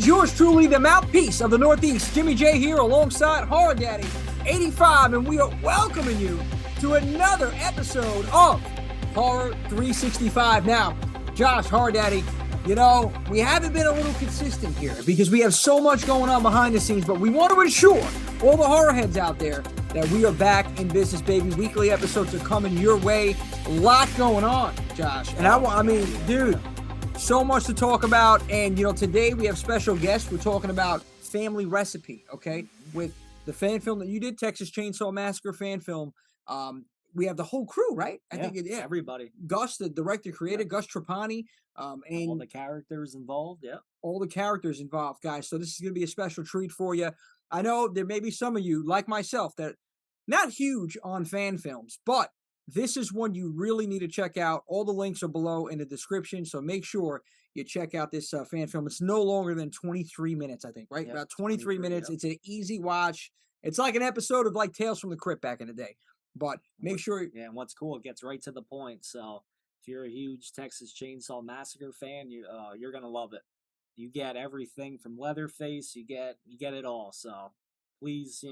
yours truly, the Mouthpiece of the Northeast, Jimmy J here alongside Horror Daddy 85, and we are welcoming you to another episode of Horror 365. Now, Josh, Horror Daddy, you know, we haven't been a little consistent here because we have so much going on behind the scenes, but we want to ensure all the horror heads out there that we are back in business, baby. Weekly episodes are coming your way. A lot going on, Josh. And I mean, dude, so much to talk about. And, you know, today we have special guests. We're talking about Family Recipe, okay? With the fan film that you did, Texas Chainsaw Massacre fan film. We have the whole crew, right? I think everybody. Gus, the director, creator, Gus Trapani. And all the characters involved, all the characters involved, guys. So this is going to be a special treat for you. I know there may be some of you, like myself, that not huge on fan films, but this is one you really need to check out. All the links are below in the description, so make sure you check out this fan film. It's no longer than 23 minutes, I think, right? About 23 minutes. It's an easy watch. It's like an episode of like Tales from the Crypt back in the day. But make sure... Yeah, and what's cool, it gets right to the point. So if you're a huge Texas Chainsaw Massacre fan, you're going to love it. You get everything from Leatherface. You get it all. So please,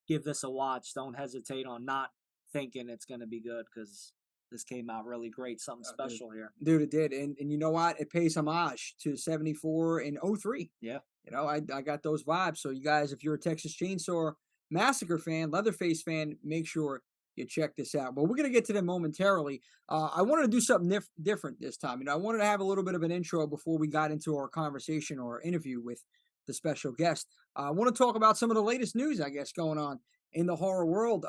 give this a watch. Don't hesitate on not thinking it's going to be good, because this came out really great. Something special here. Dude, it did. And you know what? It pays homage to 74 and 03. Yeah. You know, I got those vibes. So you guys, if you're a Texas Chainsaw Massacre fan, Leatherface fan, make sure you check this out. But we're going to get to them momentarily. I wanted to do something different this time. You know, I wanted to have a little bit of an intro before we got into our conversation or interview with the special guest. I want to talk about some of the latest news, I guess, going on in the horror world.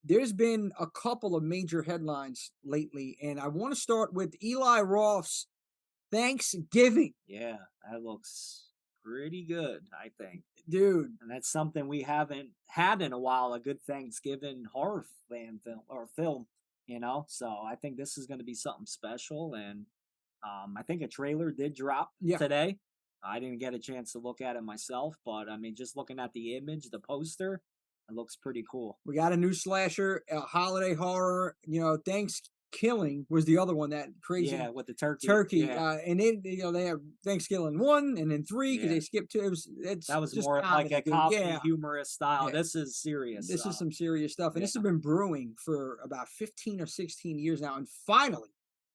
There's been a couple of major headlines lately, and I want to start with Eli Roth's Thanksgiving. Yeah, that looks pretty good, I think. Dude. And that's something we haven't had in a while, a good Thanksgiving horror fan film, So I think this is going to be something special. And I think a trailer did drop today. I didn't get a chance to look at it myself, but I mean, just looking at the image, the poster, it looks pretty cool. We got a new slasher, a holiday horror. Thanksgiving was the other one, that crazy. Yeah, with the turkey. Yeah. And then they have Thanksgiving 1 and then 3 because they skipped 2. That was just more like a comedy, humorous style. Yeah. This is serious. This is some serious stuff, and this has been brewing for about 15 or 16 years now. And finally,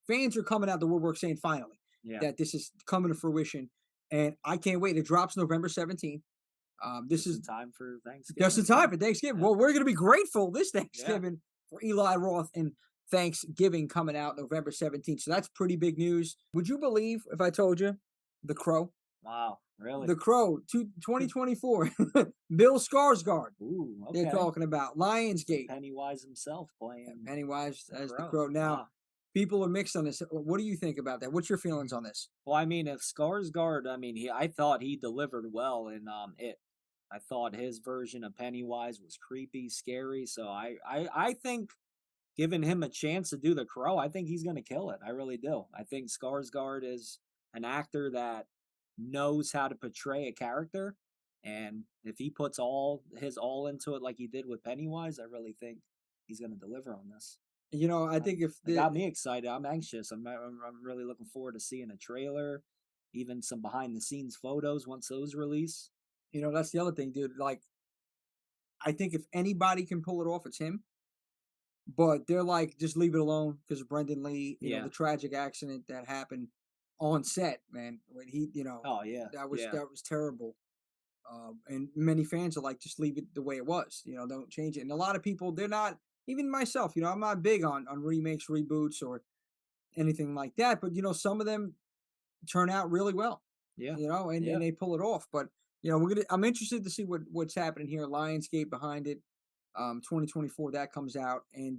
fans are coming out the woodwork saying finally that this is coming to fruition. And I can't wait. It drops November 17th. This is time for Thanksgiving. Just in time for Thanksgiving. Yeah. Well, we're going to be grateful this Thanksgiving for Eli Roth and Thanksgiving coming out November 17th. So that's pretty big news. Would you believe if I told you The Crow? Wow, really? The Crow, 2024. Bill Skarsgård. Ooh, okay. They're talking about Lionsgate. Pennywise himself playing. Pennywise as the Crow. Now, people are mixed on this. What do you think about that? What's your feelings on this? Well, I mean, if Skarsgård, I thought he delivered well in it. I thought his version of Pennywise was creepy, scary. So I think giving him a chance to do The Crow, I think he's going to kill it. I really do. I think Skarsgård is an actor that knows how to portray a character. And if he puts all into it like he did with Pennywise, I really think he's going to deliver on this. I think if it got me excited, I'm anxious. I'm really looking forward to seeing a trailer, even some behind the scenes photos once those release. That's the other thing, dude. Like, I think if anybody can pull it off, it's him. But they're like, just leave it alone because of Brendan Lee, the tragic accident that happened on set, man. When he, oh yeah, that was terrible. And many fans are like, just leave it the way it was. Don't change it. And a lot of people, they're not. Even myself, I'm not big on remakes, reboots, or anything like that. But some of them turn out really well. Yeah. And they pull it off. But I'm interested to see what's happening here. Lionsgate behind it. 2024 that comes out, and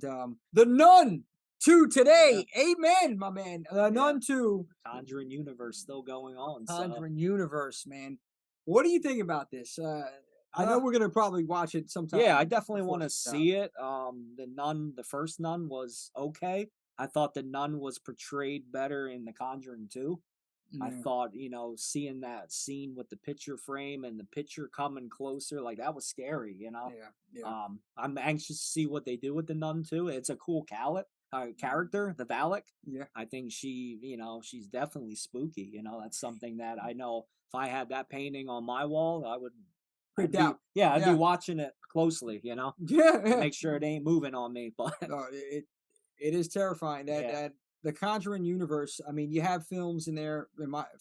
The Nun 2 today. Amen, my man. Nun 2. Conjuring universe still going on. Conjuring universe, man. What do you think about this? I know we're gonna probably watch it sometime. Yeah, I definitely want to see it. The first Nun was okay. I thought the Nun was portrayed better in The Conjuring 2. I thought, seeing that scene with the picture frame and the picture coming closer, like that was scary, Yeah. I'm anxious to see what they do with the Nun 2. It's a cool character, the Valak. Yeah. I think she's definitely spooky. That's something that I know if I had that painting on my wall, Creeped out. I'd be Yeah. watching it closely, Yeah. to Yeah. make sure it ain't moving on me. But No, it is terrifying that yeah, the Conjuring universe. I mean, you have films in there,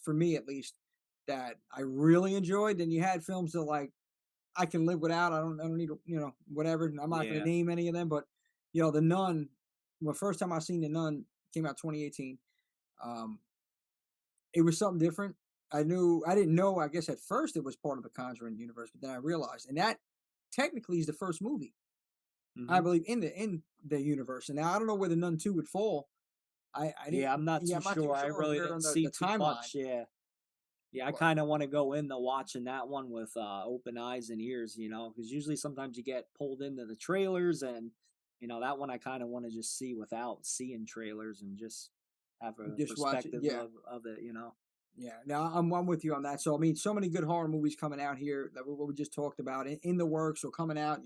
for me at least, that I really enjoyed. Then you had films that like I can live without. I don't need to, whatever. I'm not going yeah, to name any of them, but The Nun. Well, first time I seen The Nun came out 2018. Um, it was something different. I didn't know. I guess at first it was part of the Conjuring universe, but then I realized, and that technically is the first movie I hmm believe in the universe. And now I don't know where The Nun 2 would fall. I didn't. yeah. I'm not Yeah, too I'm not too sure. I sure really where on didn't the see too timeline. much. Yeah. Yeah, I But kind of want to go into watching that one with open eyes and ears, because usually sometimes you get pulled into the trailers, and that one I kind of want to just see without seeing trailers and just have a just watch it. perspective Yeah. of it. Yeah, no, I'm with you on that. So I mean, so many good horror movies coming out here that what we just talked about in the works or coming out.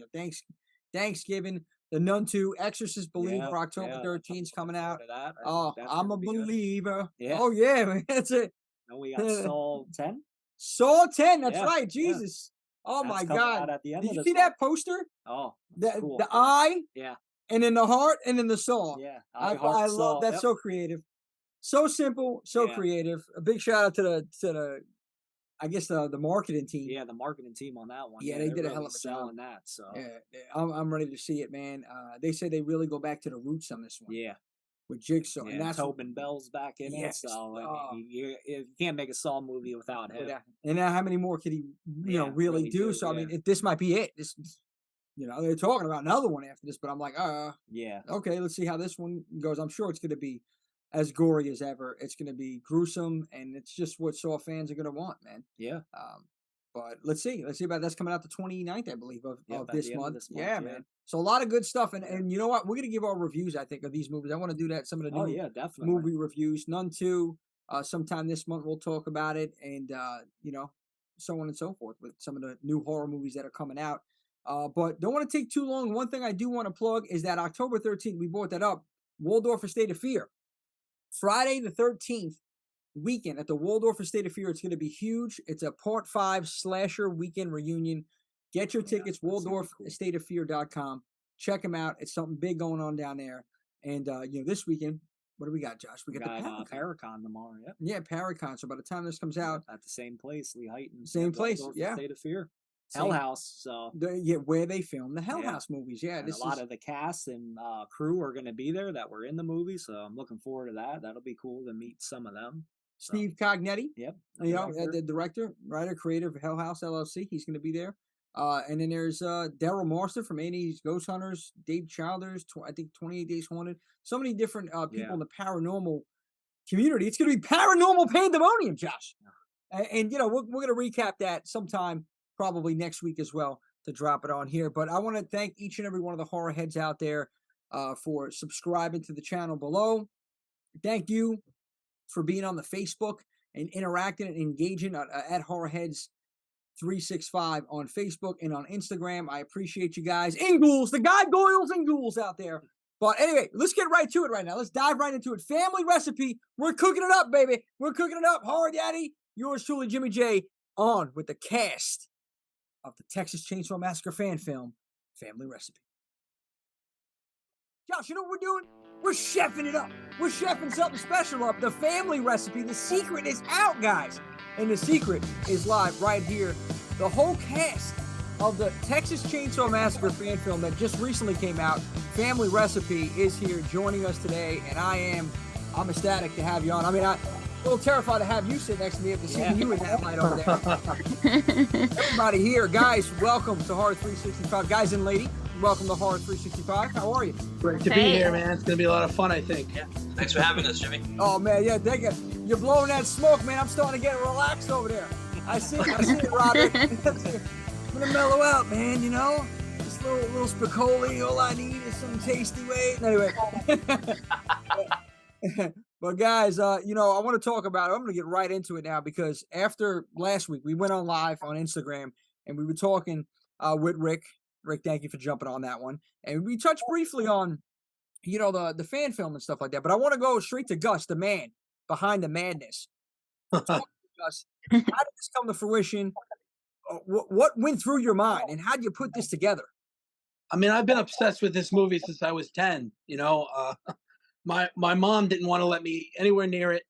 Thanksgiving, The Nun 2, Exorcist Yeah, Believer, October yeah. I'm 13th looking coming forward out. to that. I think Oh, that's I'm a gonna be good. believer. Yeah. Oh yeah, man, that's it. And we got Saul 10. Saw 10. That's Yeah, right. yeah. Jesus. Oh That's my coming God. out at the end Did of you this see month. that poster? Oh, that's The cool. eye Yeah, and then the heart and then the saw. yeah. I I heart love Saul. that. Yep. So creative. So simple, so Yeah, creative. A big shout out to the I guess the marketing team. yeah. The marketing team on that one. Yeah, Yeah, they they're did a hell really of a job. selling that. So Yeah, yeah, I'm ready to see it, man. They say they really go back to the roots on this one yeah. with Jigsaw, and Yeah, and that's Tobin Bell's back in it, yes. so I mean, Oh, you can't make a Saw movie without him. and now how many more could he, Yeah, really really do? do. So I Yeah, mean, this might be it. They're talking about another one after this, but I'm like, yeah, okay, let's see how this one goes. I'm sure it's going to be as gory as ever. It's going to be gruesome, and it's just what Saw fans are going to want, man. yeah, But let's see. Let's see about that's coming out the 29th, I believe, yep. of At this the end of month. this month. Yeah, Yeah, man. So a lot of good stuff. And yeah. and you know what? We're gonna give our reviews, I think, of these movies. I want to do that. Some of the Oh new yeah, definitely. movie reviews. None 2. Sometime this month we'll talk about it, and so on and so forth with some of the new horror movies that are coming out. But don't want to take too long. One thing I do want to plug is that October 13th, we brought that up. Waldorf Estate of Fear. Friday the 13th weekend at the Waldorf Estate of Fear. It's going to be huge. It's a part 5 slasher weekend reunion. Get your Yeah, tickets, that's gonna be cool. waldorfestateoffear.com. Check them out. It's something big going on down there. And, this weekend, what do we got, Josh? We We got the got Paracon. Paracon tomorrow. Yep. Yeah, Paracon. So by the time this comes Yep. out, At the same place, Lee Heighton. same Yep, place. Waldorf Yeah. State of Fear. Hell Same. House. So Where they film the Hell yeah, House movies. Yeah, and a this lot is of the cast and crew are going to be there that were in the movie. So I'm looking forward to that. That'll be cool to meet some of them. So Steve Cognetti. yep, The director, writer, creator of Hell House LLC. He's going to be there. And then there's Daryl Marston from 80s Ghost Hunters, Dave Childers, I think 28 Days Haunted. So many different people yeah, in the paranormal community. It's going to be paranormal pandemonium, Josh. And we're going to recap that sometime probably next week as well to drop it on here. But I want to thank each and every one of the horror heads out there for subscribing to the channel below. Thank you for being on the Facebook and interacting and engaging at Horrorheads 365 on Facebook and on Instagram. I appreciate you guys. Ingles, the gargoyles and ghouls out there. But anyway, let's get right to it right now. Let's dive right into it. Family recipe. We're cooking it up, baby. We're cooking it up. Horror Daddy, yours truly, Jimmy J, on with the cast of the Texas Chainsaw Massacre fan film, Family Recipe. Josh, you know what we're doing? We're chefing it up. We're chefing something special up. The family recipe. The secret is out, guys. And the secret is live right here. The whole cast of the Texas Chainsaw Massacre fan film that just recently came out, Family Recipe, is here joining us today. And I'm ecstatic to have you on. I mean, I'm a little terrified to have you sit next to me after seeing you in that light over there. Everybody here, guys, welcome to Horror 365. Guys and lady, welcome to Horror 365. How are you? Great to be here, man. It's going to be a lot of fun, I think. Yeah. Thanks for having us, Jimmy. Oh, man, yeah, thank you. You're blowing that smoke, man. I'm starting to get relaxed over there. I see it, Robert. I'm going to mellow out, man, Just a little Spicoli. All I need is some tasty weight. Anyway. But guys, I want to talk about it. I'm going to get right into it now because after last week, we went on live on Instagram and we were talking with Rick. Rick, thank you for jumping on that one. And we touched briefly on the fan film and stuff like that. But I want to go straight to Gus, the man behind the madness. Talk to Gus. How did this come to fruition? What went through your mind, and how did you put this together? I mean, I've been obsessed with this movie since I was 10. My mom didn't want to let me anywhere near it,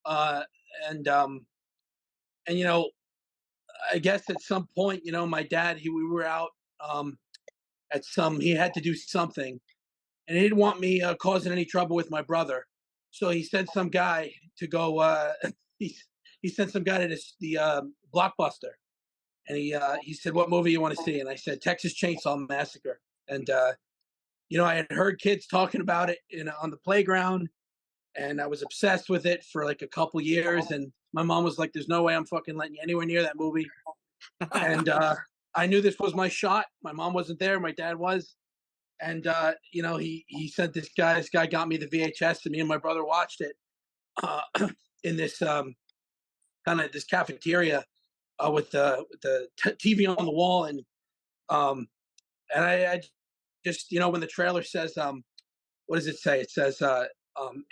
uh, and I guess at some point, my dad, we were out he had to do something, and he didn't want me causing any trouble with my brother, so he sent some guy to go. He he sent some guy to the Blockbuster, and he said, "What movie you want to see?" And I said, "Texas Chainsaw Massacre." And I had heard kids talking about it on the playground, and I was obsessed with it for like a couple years. And my mom was like, "There's no way I'm fucking letting you anywhere near that movie." And I knew this was my shot. My mom wasn't there. My dad was. And he sent this guy. This guy got me the VHS, and me and my brother watched it uh, in this kind of this cafeteria with the TV on the wall. And I just when the trailer says what does it say? It says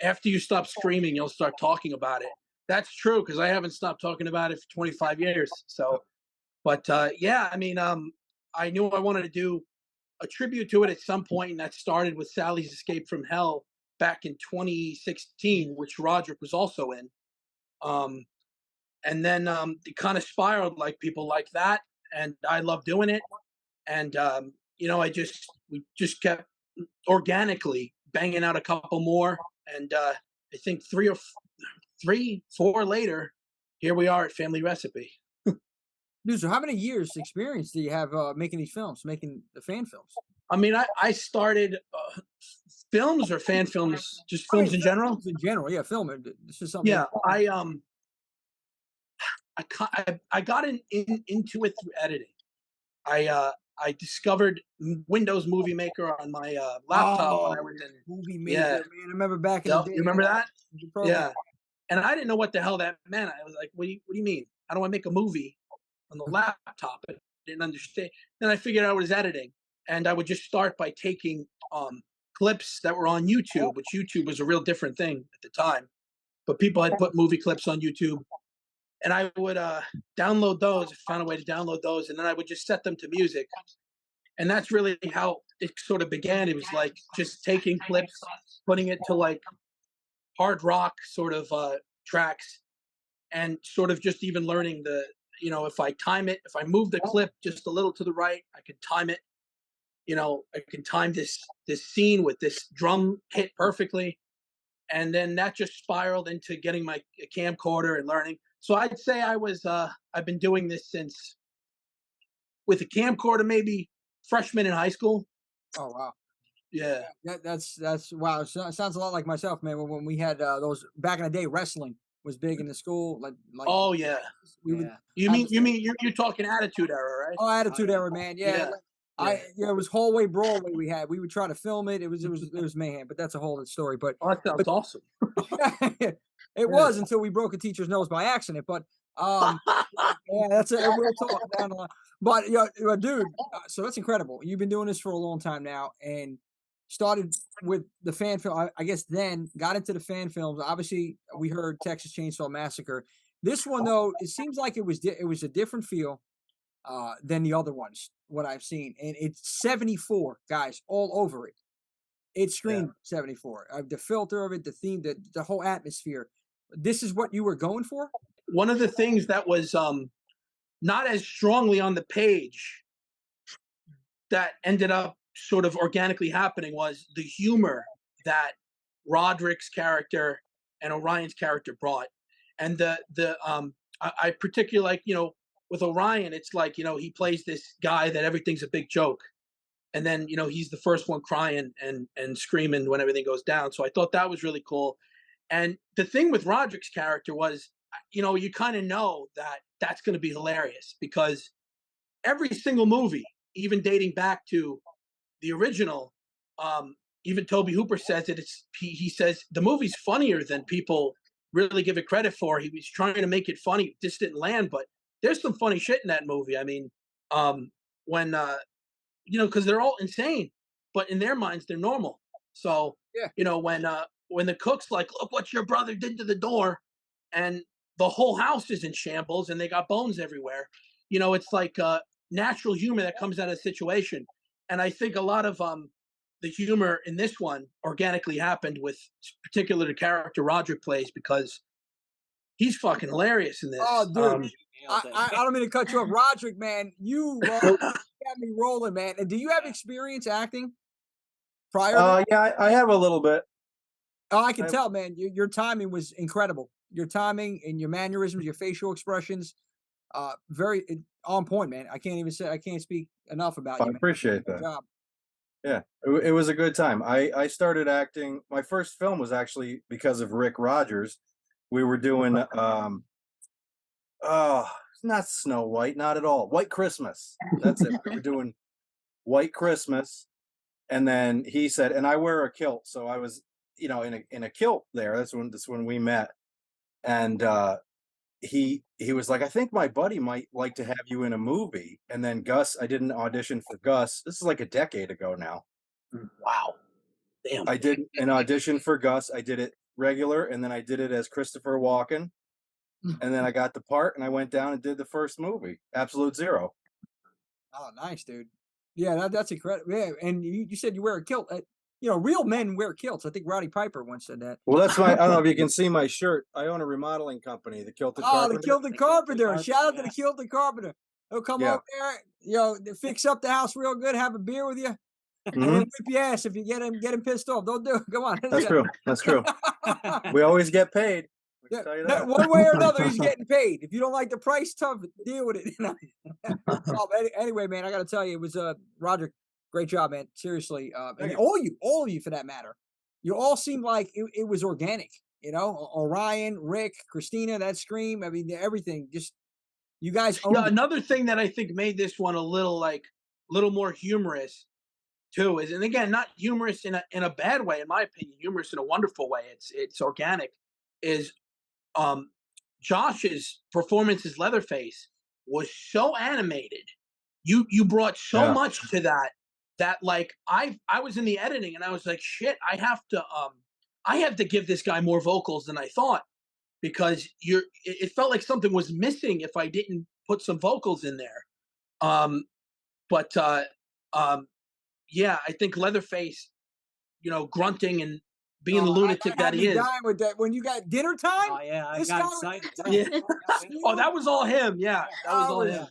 after you stop screaming, you'll start talking about it. That's true, because I haven't stopped talking about it for 25 years. So, but yeah, I mean, I knew I wanted to do a tribute to it at some point, and that started with Sally's Escape from Hell back in 2016, which Roderick was also in. And then it kind of spiraled, like people like that, and I love doing it. And we just kept organically banging out a couple more, and I think 4 later, here we are at Family Recipe. Dude, so how many years experience do you have making these films, making the fan films? I mean, I started films or fan films, just films in general. Films in general, yeah, film. This is something. Yeah, I got into it through editing. I discovered Windows Movie Maker on my laptop when I was in Movie Maker. Yeah, man, I remember back in the day. You remember that? Yeah, and I didn't know what the hell that meant. I was like, "What do you mean? How do I make a movie on the laptop?" I didn't understand. Then I figured out it was editing, and I would just start by taking clips that were on YouTube, which YouTube was a real different thing at the time. But people had put movie clips on YouTube, and I would download those, found a way to download those, and then I would just set them to music. And that's really how it sort of began. It was like just taking clips, putting it to like hard rock sort of tracks, and sort of just even learning if I time it, if I move the clip just a little to the right, I could time it. I can time this scene with this drum hit perfectly. And then that just spiraled into getting my camcorder and learning. So I'd say I've been doing this since, with a camcorder, maybe freshman in high school. Oh, wow. Yeah. That's wow. It sounds a lot like myself, man. When we had those back in the day, wrestling was big in the school. Like oh yeah. You mean you're talking Attitude Era, right? Oh, Attitude Era, man. Yeah. It was hallway Broadway we would try to film it. It was mayhem, but that's a whole other story. But that sounds awesome. It was until we broke a teacher's nose by accident. But yeah, that's a real talk down the line. But dude, so that's incredible. You've been doing this for a long time now, and started with the fan film. I guess then got into the fan films. Obviously, we heard Texas Chainsaw Massacre. This one though, it seems like it was a different feel than the other ones, what I've seen. And it's 74, guys, all over it. It screamed 74. The filter of it, the theme, the whole atmosphere. This is what you were going for? One of the things that was not as strongly on the page that ended up sort of organically happening was the humor that Roderick's character and Orion's character brought. And I particularly like, with Orion, it's like, he plays this guy that everything's a big joke. And then, he's the first one crying and screaming when everything goes down. So I thought that was really cool. And the thing with Roderick's character was, you kind of know that that's going to be hilarious, because every single movie, even dating back to the original, even Tobe Hooper says it. He says the movie's funnier than people really give it credit for. He was trying to make it funny. This didn't land, but there's some funny shit in that movie. I mean, when because they're all insane, but in their minds they're normal. So, Yeah. when the cook's like, "Look what your brother did to the door," and the whole house is in shambles and they got bones everywhere. It's like natural humor that comes out of the situation. And I think a lot of the humor in this one organically happened with particular the character Roderick plays, because he's fucking hilarious in this. Oh, dude. Nailed I don't mean to cut you off. Roderick, man, you So, got me rolling, man. And do you have experience acting prior to? yeah, I have a little bit. Oh, I can I, tell, man. Your timing was incredible. Your timing and your mannerisms, your facial expressions, very on point, man. I can't speak enough about I you, man. appreciate Good that. job. Yeah, it was a good time. I started acting. My first film was actually because of Rick Rogers. We were doing oh, not Snow White, not at all. White Christmas. That's it. We were doing White Christmas, and then he said, and I wear a kilt, so I was, in a kilt there. That's when we met, and he was like, I think my buddy might like to have you in a movie. And then Gus, I did an audition for Gus. This is like a decade ago now. Wow. Damn. I did an audition for Gus. I did it regular, and then I did it as Christopher Walken. And then I got the part, and I went down and did the first movie, Absolute Zero. Oh, nice, dude. Yeah, that's incredible. Yeah, and you said you wear a kilt. Real men wear kilts. I think Roddy Piper once said that. Well, that's my. I don't know if you can see my shirt. I own a remodeling company, the Kilted Oh, Carpenter. the Kilted Carpenter. Carpenter, Shout out to yeah. the Kilted Carpenter. He'll come Yeah. up there, fix up the house real good, have a beer with you, and then Mhm. whip your ass if you get him pissed off. Don't do it. Come on. That's true. That's true. We always get paid. I Yeah, can tell you that. one way or another, he's getting paid. If you don't like the price, tough, deal with it. Anyway, man, I got to tell you, it was Roger. Great job, man. Seriously, and Thank you. all of you for that matter. You all seemed like it was organic. Orion, Rick, Christina, that scream. I mean, everything. Just you guys owned Yeah, it. another thing that I think made this one a little more humorous too is, and again, not humorous in a bad way, in my opinion, humorous in a wonderful way. It's organic. Is Josh's performance as Leatherface was so animated. You brought so Yeah. much to that like I was in the editing and I was like, shit, I have to give this guy more vocals than I thought, because it felt like something was missing if I didn't put some vocals in there. But yeah, I think Leatherface, grunting and being the lunatic that he is. Dying with that when you got dinner time. Oh yeah, I This got guy- excited. Yeah. Oh, that was all him. Yeah, that was all him.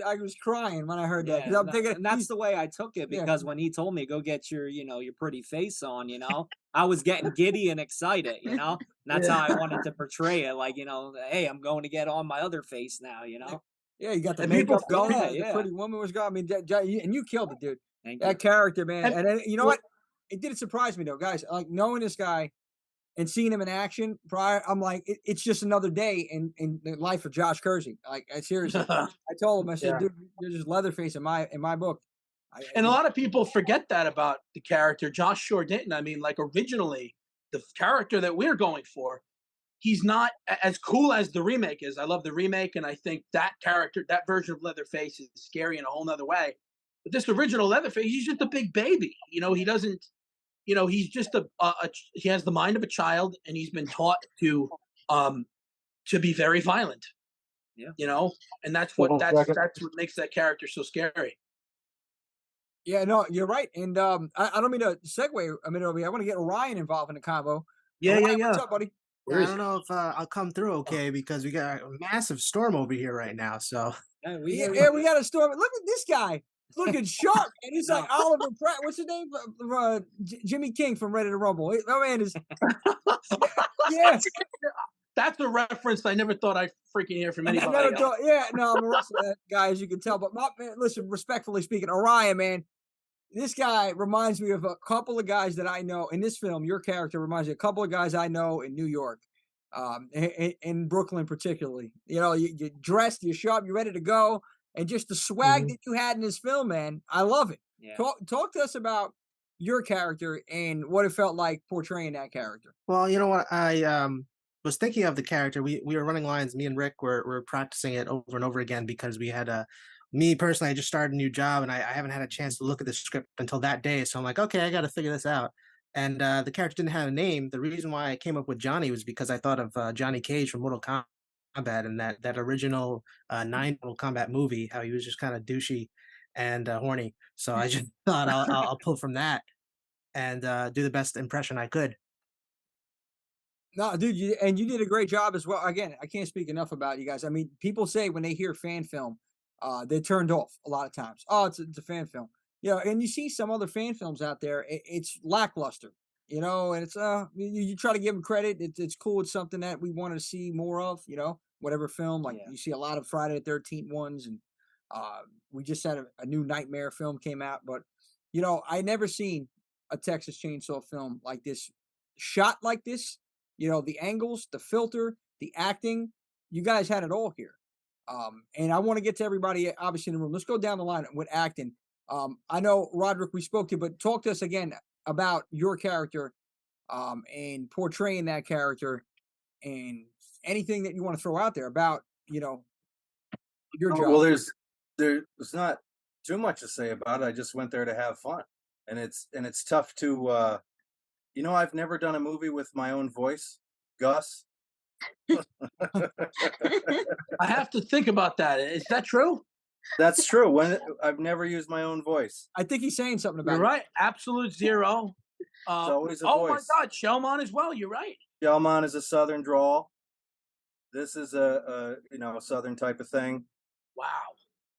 I was crying when I heard that, Yeah, 'cause I'm thinking and that's the way I took it, Yeah. because when he told me go get your pretty face on, I was getting giddy and excited, and that's how I wanted to portray it, like, hey, I'm going to get on my other face now, Yeah, you got the And people- makeup going. Yeah, The yeah. pretty woman was going. I mean, and you killed it, dude. Thank you. That character, man. And- And you know what? It didn't surprise me though, guys. Like knowing this guy and seeing him in action prior, I'm like, it's just another day in the life of Josh Curzi. Like, seriously, I told him, I said, Yeah. dude, you're just Leatherface in my book. And a lot of people forget that about the character. Josh sure didn't. I mean, like originally, the character that we're going for, he's not as cool as the remake is. I love the remake, and I think that character, that version of Leatherface, is scary in a whole nother way. But this original Leatherface, he's just a big baby. He doesn't. He's just he has the mind of a child, and he's been taught to be very violent. Yeah. And that's Hold what on a second. that's what makes that character so scary. Yeah, no, you're right. And I don't mean to segue a minute over here. I want to get Orion involved in the convo. Orion, what's up, buddy? Where I is don't know if I'll come through okay, because we got a massive storm over here right now. So Yeah, We got a storm. Look at this guy. Looking sharp, and he's like Oliver Pratt. What's his name? Jimmy King from Ready to Rumble. That man is. Yeah, That's a reference I never thought I'd freaking hear from I anybody never else. thought- yeah, no, I'm a wrestler guy, as you can tell. But man, listen, respectfully speaking, Orion, man, this guy reminds me of a couple of guys that I know in this film. Your character reminds me of a couple of guys I know in New York, in Brooklyn particularly. You dressed, you're sharp, you're ready to go, and just the swag that you had in this film, man. I love it. Yeah. Talk to us about your character and what it felt like portraying that character. well, you know what? I was thinking of the character. We were running lines. Me and Rick were practicing it over and over again, because we had me personally, I just started a new job and I haven't had a chance to look at the script until that day. So I'm like, okay, I got to figure this out. And the character didn't have a name. The reason why I came up with Johnny was because I thought of Johnny Cage from Mortal Kombat and that original nine Mortal Kombat movie, how he was just kind of douchey and horny. So I just thought I'll pull from that and do the best impression I could. No, dude, you did a great job as well. Again, I can't speak enough about you guys. I mean, people say when they hear fan film, they're turned off a lot of times. Oh, it's a fan film. You know, and you see some other fan films out there, it's lackluster, you know, and it's you try to give them credit. It's cool. It's something that we want to see more of, you know, whatever film. Like Yeah. you see a lot of Friday the 13th ones, and we just had a new Nightmare film came out, but you know, I never seen a Texas Chainsaw film like this, shot like this, you know, the angles, the filter, the acting. You guys had it all here. And I want to get to everybody obviously in the room. Let's go down the line with acting. I know Roderick we spoke to, but talk to us again about your character and portraying that character and anything that you want to throw out there about, you know, your job. Well, there's not too much to say about it. I just went there to have fun, and it's tough to you know, I've never done a movie with my own voice, Gus. I have to think about that. Is that true? That's true. When I've never used my own voice. I think he's saying something about You're it. right. Absolute zero. It's always a Oh voice. my God, Shelmon as well. You're right. Shelmon is a Southern drawl. This is a you know, a Southern type of thing. Wow.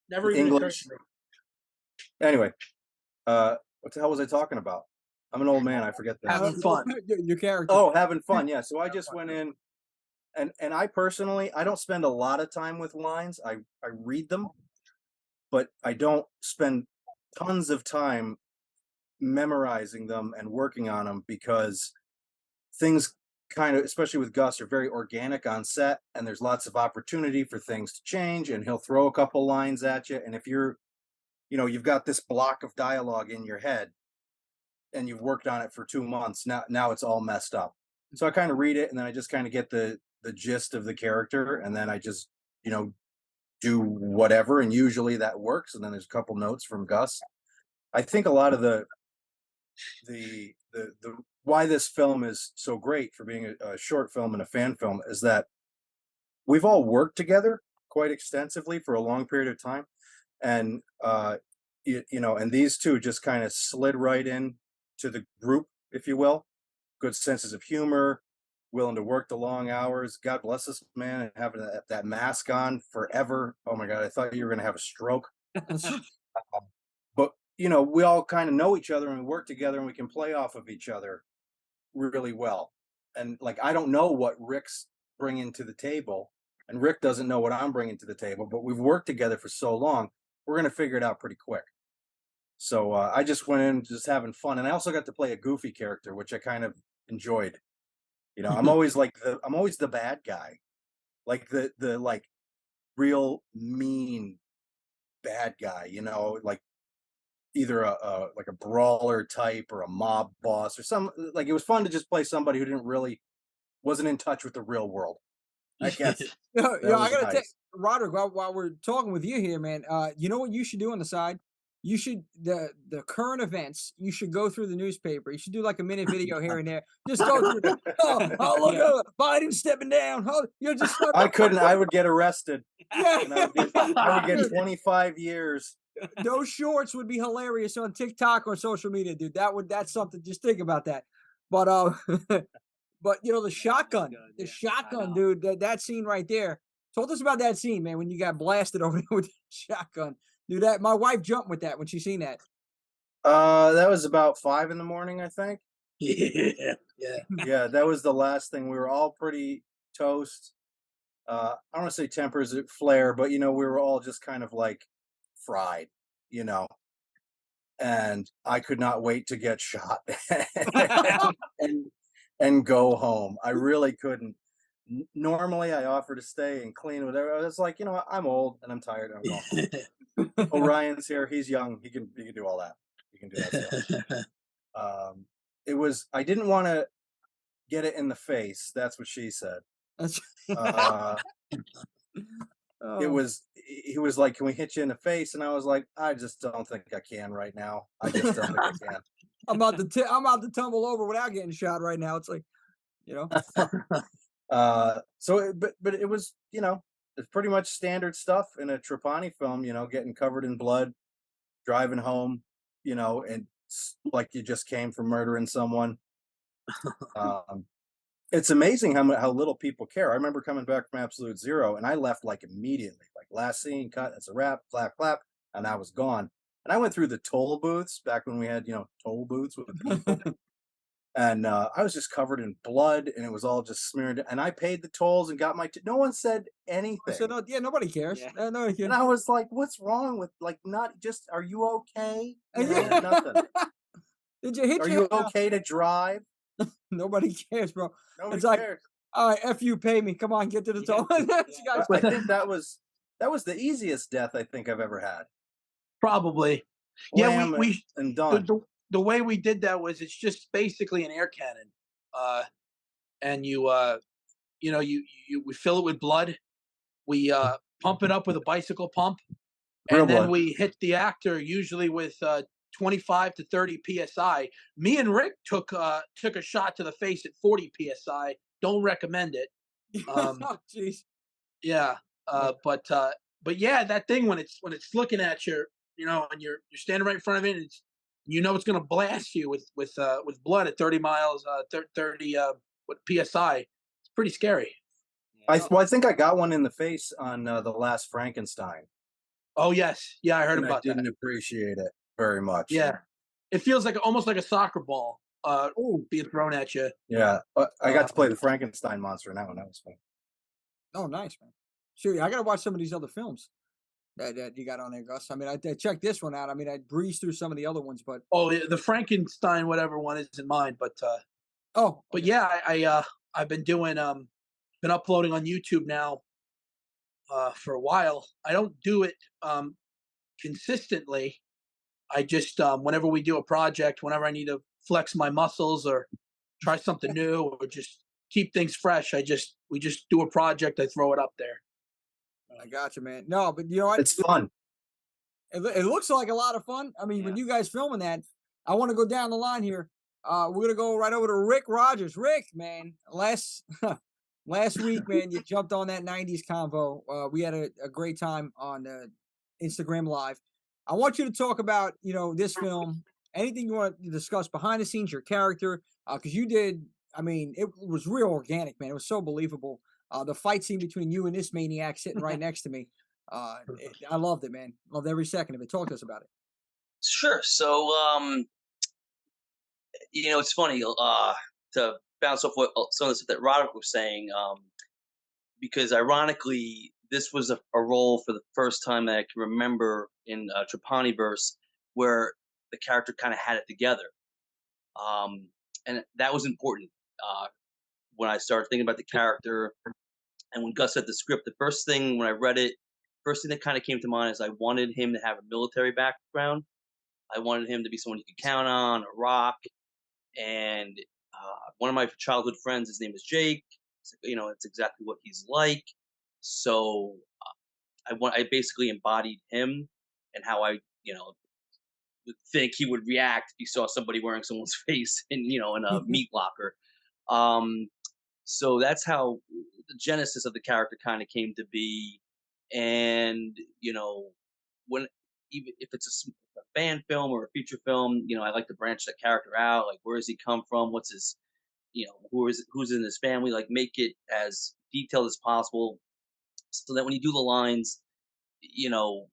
Never even occurred English. to me. Anyway, what the hell was I talking about? I'm an old man. I forget that. Having fun. Your character. Oh, having fun. Yeah. So I just went in, and I personally, I don't spend a lot of time with lines. I read them, but I don't spend tons of time memorizing them and working on them because things kind of, especially with Gus, are very organic on set, and there's lots of opportunity for things to change, and he'll throw a couple lines at you, and if you're, you know, you've got this block of dialogue in your head and you've worked on it for 2 months, now it's all messed up. So I kind of read it, and then I just kind of get the gist of the character, and then I just, you know, do whatever, and usually that works. And then there's a couple notes from Gus. I think a lot of the why this film is so great for being a short film and a fan film is that we've all worked together quite extensively for a long period of time, and you know, and these two just kind of slid right in to the group, if you will. Good senses of humor, willing to work the long hours. God bless this man, and having that mask on forever. Oh my God, I thought you were going to have a stroke. But you know, we all kind of know each other and we work together and we can play off of each other really well. And like, I don't know what Rick's bringing to the table, and Rick doesn't know what I'm bringing to the table, but we've worked together for so long, we're going to figure it out pretty quick. So I just went in just having fun, and I also got to play a goofy character, which I kind of enjoyed. You know, I'm always the bad guy, like the like real mean bad guy. You know, like either like a brawler type or a mob boss or some. Like, it was fun to just play somebody who wasn't in touch with the real world, I guess. Yo, That I was gotta tell nice. Roderick, while we're talking with you here, man, you know what you should do on the side? You should the current events. You should go through the newspaper. You should do like a minute video here and there. Just go through. Oh look, Yeah. Biden stepping down. Oh, you know, just start. I couldn't. I would get arrested, Yeah. and I would get 25 years. Those shorts would be hilarious on TikTok or social media, dude. That's something. Just think about that. But but you know, the shotgun, good, the yeah, I shotgun, know. dude. That scene right there. Told us about that scene, man, when you got blasted over there with the shotgun. Dude, that my wife jumped with that when she seen that. That was about 5 in the morning, I think. Yeah. Yeah. Yeah, that was the last thing. We were all pretty toast. I don't want to say tempers at flare, but you know, we were all just kind of like fried, you know. And I could not wait to get shot and and go home. I really couldn't. Normally, I offer to stay and clean whatever. I was like, you know what? I'm old and I'm tired. I'm going home. Orion's here. He's young. He can do all that. He can do that stuff. It was. I didn't want to get it in the face. That's what she said. That's Uh, oh. He was like, can we hit you in the face? And I was like, I just don't think I can right now. I just don't think I can. I'm about to tumble over without getting shot right now. It's like, you know. But it was, it's pretty much standard stuff in a Trapani film, getting covered in blood, driving home, and like you just came from murdering someone. Um, it's amazing how little people care. I remember coming back from Absolute Zero, and I left like immediately, like last scene, cut, it's a wrap, clap, clap, and I was gone. And I went through the toll booths back when we had, toll booths with people. And I was just covered in blood, and it was all just smeared. And I paid the tolls and got no one said I anything. said, yeah, nobody cares. Yeah. Nobody cares. And I was like, "What's wrong with not just? Are you okay? Yeah. Nothing. Did you hit Are your you okay to drive? Nobody cares, bro. Nobody It's like, cares." all right, F you, pay me. Come on, get to the Yeah. toll. You guys, I think that was the easiest death I think I've ever had. Probably. Yeah, Wham we and the, done. the way we did that was it's just basically an air cannon, and we fill it with blood. We pump it up with a bicycle pump, Real and then blood. we hit the actor usually with 25 to 30 psi. Me and Rick took a shot to the face at 40 psi. Don't recommend it. oh, jeez. Yeah, but yeah, that thing when it's looking at you, and you're standing right in front of it, and it's going to blast you with blood at 30 miles, 30 with psi. It's pretty scary. I think I got one in the face on the last Frankenstein. Oh yes, yeah, I heard and about I didn't that. appreciate it very much. Yeah, it feels like almost like a soccer ball being thrown at you. Yeah, I got to play the Frankenstein monster in that one. That was fun. Oh, nice, man. Sure, I gotta watch some of these other films that you got on there, Gus. I mean, I checked this one out. I mean, I breezed through some of the other ones, but Oh, the Frankenstein whatever one isn't mine, but okay. yeah, I've been doing been uploading on YouTube now for a while. I don't do it consistently. I just whenever we do a project, whenever I need to flex my muscles or try something new or just keep things fresh, we just do a project. I throw it up there. I got you, man. No, but you know what? It's fun. It looks like a lot of fun. I mean, when you guys filming that, I want to go down the line here. We're gonna go right over to Rick Rogers. Rick, man, last week, man, you jumped on that '90s convo. We had a great time on Instagram Live. I want you to talk about this film. Anything you want to discuss behind the scenes, your character, because you did. I mean, it was real organic, man. It was so believable. The fight scene between you and this maniac sitting right next to me. I loved it, man. Loved every second of it. Talk to us about it. Sure. So, it's funny to bounce off what some of the stuff that Roderick was saying, because ironically, this was a role for the first time that I can remember in Trapaniverse where the character kind of had it together, and that was important when I started thinking about the character. And when Gus said the script, the first thing when I read it, first thing that kind of came to mind is I wanted him to have a military background. I wanted him to be someone you could count on, a rock. And one of my childhood friends, his name is Jake. It's exactly what he's like. So I basically embodied him and how I, would think he would react if he saw somebody wearing someone's face in a meat locker. So that's how the genesis of the character kind of came to be. And when even if it's a fan film or a feature film, I like to branch that character out. Like, where does he come from? What's his, who's in his family? Like, make it as detailed as possible, so that when you do the lines, it all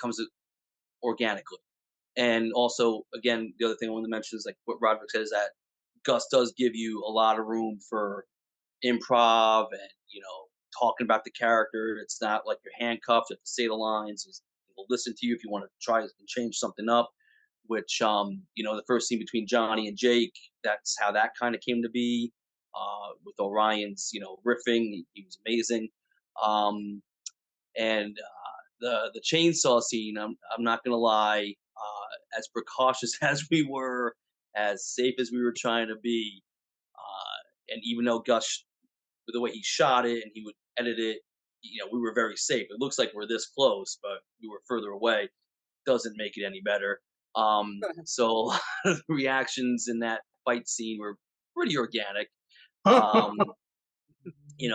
comes organically. And also, again, the other thing I want to mention is like what Roderick said is that Gus does give you a lot of room for improv and talking about the character. It's not like you're handcuffed. You have to say the lines. He'll listen to you if you want to try and change something up. Which the first scene between Jonny and Jake, that's how that kind of came to be. With Orion's riffing, he was amazing. And the chainsaw scene, I'm not gonna lie, as precautious as we were, as safe as we were trying to be, and even though Gus, with the way he shot it and he would edit it, we were very safe. It looks like we're this close, but we were further away. Doesn't make it any better. So a lot of the reactions in that fight scene were pretty organic. Um,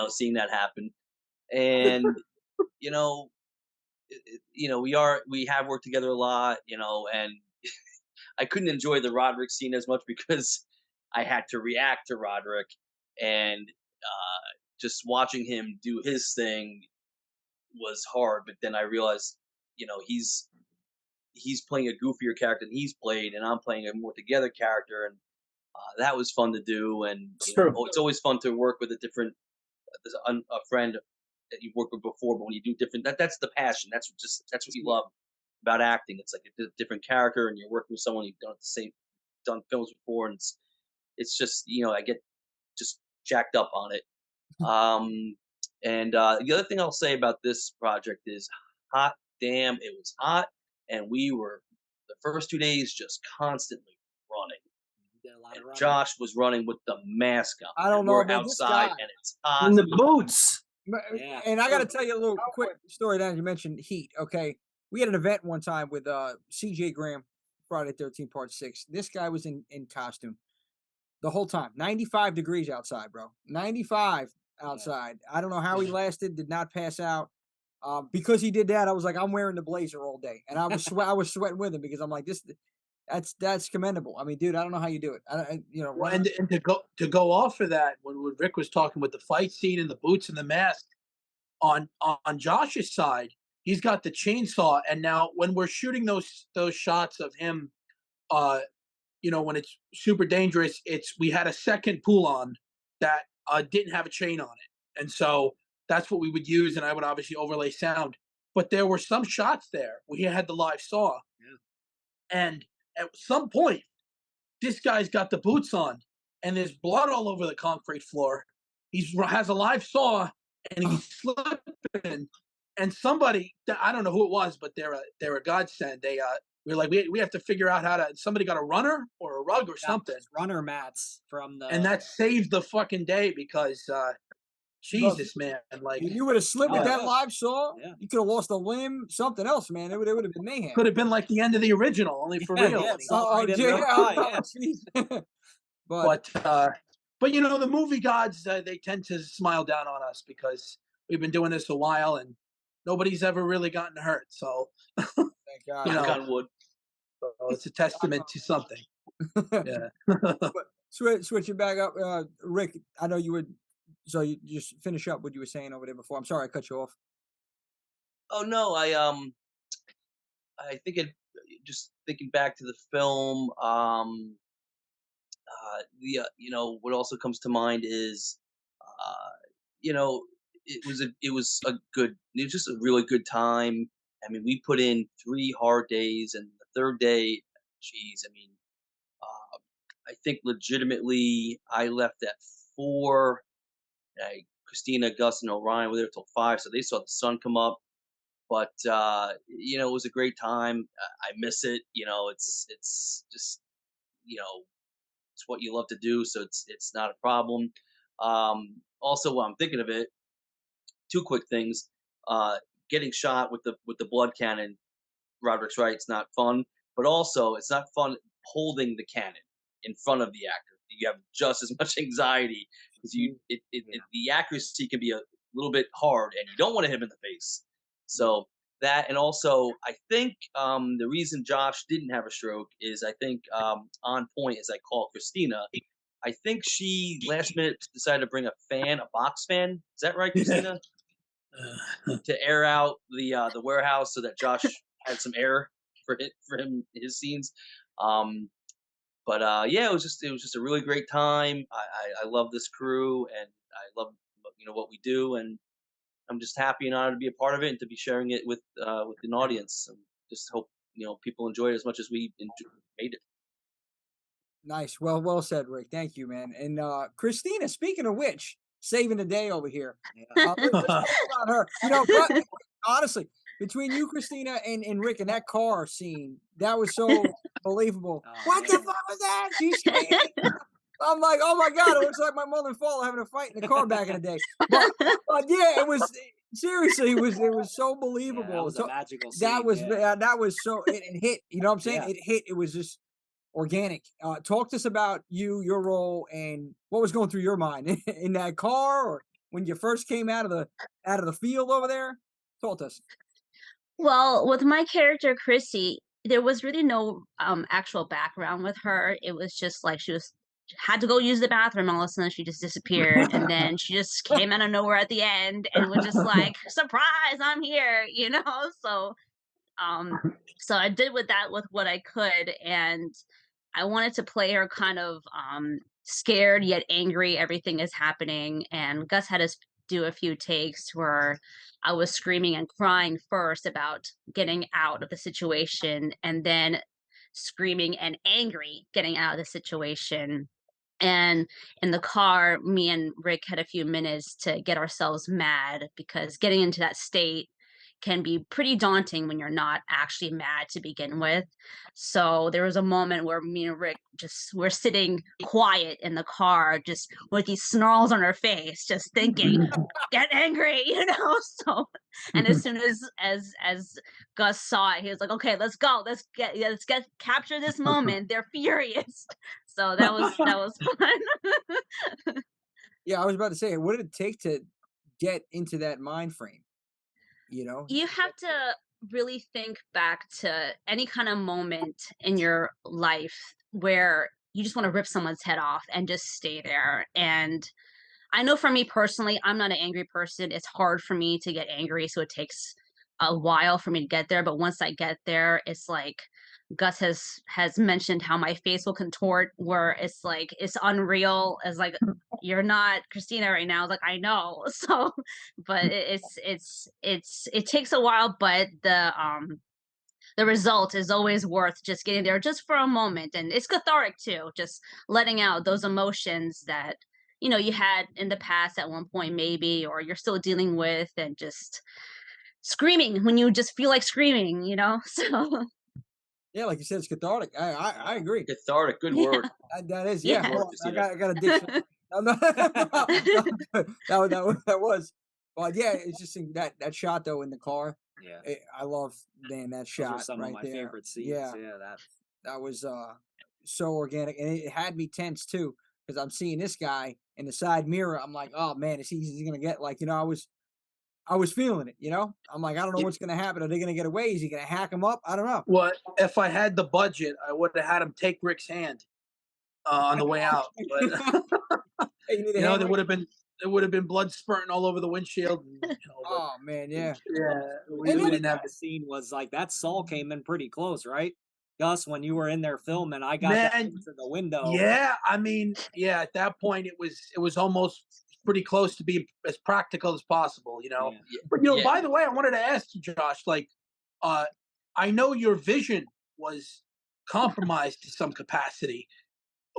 seeing that happen, and you know, we have worked together a lot, and I couldn't enjoy the Roderick scene as much because I had to react to Roderick, and just watching him do his thing was hard. But then I realized, he's playing a goofier character than he's played, and I'm playing a more together character, and that was fun to do. And True. it's always fun to work with a friend that you've worked with before. But when you do different, that's the passion. That's what you love about acting. It's like a different character, and you're working with someone you've done films before, and it's just I get just jacked up on it. And the other thing I'll say about this project is, hot damn, it was hot, and we were the first 2 days just constantly running. Did a lot of And running. Josh was running with the mask on. I don't and know we're about this outside, guy. and it's hot. In the boots. Yeah. And I got to tell you a little quick story that you mentioned heat. Okay. We had an event one time with CJ Graham, Friday 13 Part 6. This guy was in costume the whole time. 95 degrees outside, bro. 95 outside. I don't know how he lasted, did not pass out. Because he did that, I was like, I'm wearing the blazer all day. And I was I was sweating with him because I'm like, that's commendable. I mean, dude, I don't know how you do it. Well, and to go off of that, when Rick was talking with the fight scene and the boots and the mask, on Josh's side, he's got the chainsaw, and now when we're shooting those shots of him, when it's super dangerous, we had a second pull on that didn't have a chain on it, and so that's what we would use, and I would obviously overlay sound. But there were some shots there where he had the live saw, and at some point, this guy's got the boots on, and there's blood all over the concrete floor. He has a live saw, and he's slipping. And somebody, I don't know who it was, but they're a godsend. We were like, we have to figure out how to. Somebody got a runner or a rug or something. Runner mats from the. And that saved the fucking day because, Jesus, man, like you would have slipped with that live saw. Yeah. You could have lost a limb, something else, man. It would have been mayhem. could have been like the end of the original, only for real. Yeah, right in real time, yeah. But the movie gods, they tend to smile down on us because we've been doing this a while and nobody's ever really gotten hurt. So, thank God. Knock on wood. So it's a testament to something. Yeah. Switch it back up, Rick. I know you would. So you just finish up what you were saying over there before. I'm sorry I cut you off. Oh no, I think just thinking back to the film. What also comes to mind is, it was just a really good time. I mean, we put in 3 hard days, and the third day, geez, I mean, I think legitimately I left at 4. Christina, Gus, and Orion were there till 5, so they saw the sun come up. But it was a great time. I miss it. It's just it's what you love to do, so it's not a problem. Also, while I'm thinking of it, 2 quick things. Getting shot with the blood cannon. Roderick's right; it's not fun. But also, it's not fun holding the cannon in front of the actor. You have just as much anxiety because the accuracy can be a little bit hard, and you don't want to hit him in the face. So that, and also, I think the reason Josh didn't have a stroke is I think on point, as I call Christina. I think she last minute decided to bring a box fan. Is that right, Christina? To air out the warehouse so that Josh had some air for his scenes. But it was just a really great time. I love this crew, and I love what we do, and I'm just happy and honored to be a part of it and to be sharing it with an audience. And just hope people enjoy it as much as we made it. Nice. Well said, Rick. Thank you, man. And Christina, speaking of which, saving the day over here. Let's talk about her. Honestly, between you, Christina, and Rick, and that car scene, that was so believable. What the fuck was that? She's screaming. I'm like, oh my God, it looks like my mother and father having a fight in the car back in the day. But yeah, it was Seriously, it was so Yeah, that believable. was a So magical that scene. was Yeah. that was so it hit. You know what I'm saying? Yeah. It hit. It was just organic. Talk to us about your role, and what was going through your mind in that car, or when you first came out of the field over there. Talk to us. Well, with my character Chrissy, there was really no actual background with her. It was just like she was had to go use the bathroom. All of a sudden, she just disappeared, and then she just came out of nowhere at the end, and was just like, "Surprise, I'm here!" You know. Um, so I did with that with what I could, and I wanted to play her kind of scared yet angry. Everything is happening, and Gus had us do a few takes where I was screaming and crying first about getting out of the situation, and then screaming and angry getting out of the situation. And in the car, me and Rick had a few minutes to get ourselves mad, because getting into that state can be pretty daunting when you're not actually mad to begin with. So there was a moment where me and Rick just were sitting quiet in the car, just with these snarls on our face, just thinking, get angry, you know. So, and as soon as Gus saw it, he was like, okay, let's go, let's get capture this moment. They're furious. So that was fun. Yeah, I was about to say, what did it take to get into that mind frame? You know, You have to really think back to any kind of moment in your life where you just want to rip someone's head off and just stay there. And I know for me personally, I'm not an angry person. It's hard for me to get angry, so it takes a while for me to get there. But once I get there, it's like Gus has mentioned how my face will contort, where it's like it's unreal. It's like you're not Christina right now. It's like I know. So, but it takes a while, but the result is always worth just getting there just for a moment, and it's cathartic too, just letting out those emotions that you had in the past at one point maybe, or you're still dealing with, and just screaming when you just feel like screaming. So yeah, like you said, it's cathartic. I agree. Cathartic, good yeah. word. That is, Yeah. yeah. Good word, Hold on, I Christina. got a dictionary. No, no, that was. But yeah, it's just that shot though in the car. Yeah. I love, man, that Those are shot some of right my there. favorite scenes. Yeah, Yeah, that that was so organic, and it had me tense too, because I'm seeing this guy in the side mirror. I'm like, oh man, is he gonna get, like, I was feeling it. I'm like, I don't know Yeah. what's gonna happen. Are they gonna get away? Is he gonna hack him up? I don't know. Well, if I had the budget, I would have had him take Rick's hand on the way out. But Hey, you need a you know, hand, there Rick? would have been blood spurting all over the windshield. But Oh man, yeah. yeah, And we then didn't have. that scene was like that Saul came in pretty close, right? Gus, when you were in there filming, I got that Man, into the window. yeah, I mean, yeah, at that point it was almost pretty close to being as practical as possible. Yeah. But Yeah. by the way, I wanted to ask you, Josh, like, uh, I know your vision was compromised to some capacity.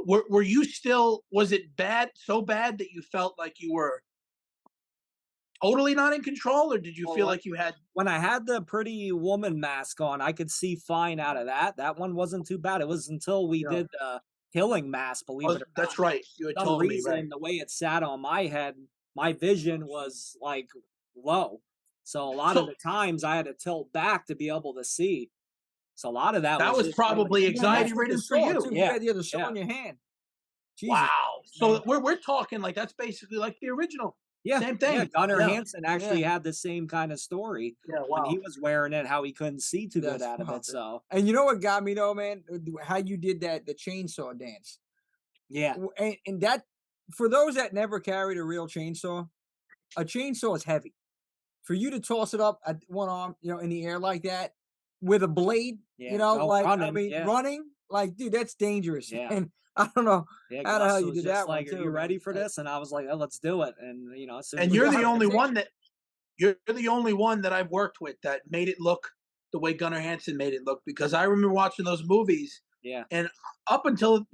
Were you still? Was it bad? So bad that you felt like you were totally not in control, or did you Well, feel what like you had? when I had the pretty woman mask on, I could see fine out of that. That one wasn't too bad. It was until we You did the killing mask, believe Oh, it or not. that's right. You had For some told me, right? reason, the way it sat on my head, my vision was like low. So a lot of So the times I had to tilt back to be able to see. So a lot of that that was was just really, probably And that's anxiety with the ridden for saw you. too. You yeah, had the other saw yeah. in your hand. Jesus, Wow. man. So we're talking like that's basically like the original. Yeah, Same yeah, thing. Gunnar Yeah. Hansen actually had the same kind of story Yeah. when he Wow. was wearing it, how he couldn't see too good That's out of wild. it. So And you know what got me though, man? How you did the chainsaw dance. yeah, And that, for those that never carried a real chainsaw, a chainsaw is heavy. For you to toss it up at one arm, in the air like that with a blade, yeah, like, I running, mean, yeah, running, like, dude, that's dangerous. yeah. And I don't know Yeah, how the hell Gus you was did just that one like, "Are you too, man. ready for this?" And I was like, "Oh, let's do it." And as soon as And we you're Yeah, the got only there, one that I've worked with that made it look the way Gunnar Hansen made it look, because I remember watching those movies, yeah, and up until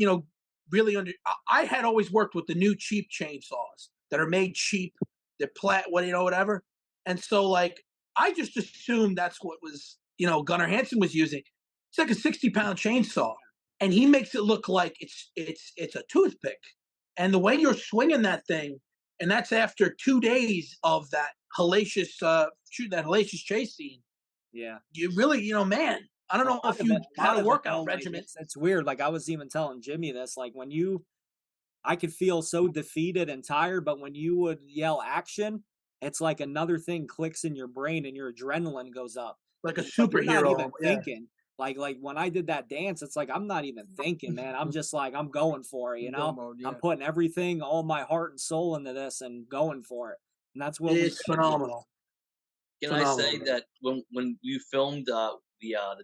really I had always worked with the new cheap chainsaws that are made cheap, they're whatever, and so like I just assumed that's what was Gunnar Hansen was using. It's like a 60-pound chainsaw, and he makes it look like it's a toothpick, and the way you're swinging that thing, and that's after 2 days of that shooting that hellacious chase scene, Yeah. you really, man, I don't know if you had a workout regimen. It's weird. Like I was even telling Jimmy this, like I could feel so defeated and tired, but when you would yell action, it's like another thing clicks in your brain and your adrenaline goes up. Like a You're not superhero. even thinking. Like when I did that dance, it's like I'm not even thinking, man. I'm just like I'm going for it, you know. Mode, I'm putting everything, all my heart and soul into this, and going for it. And that's what It's phenomenal. Can I say that when you filmed the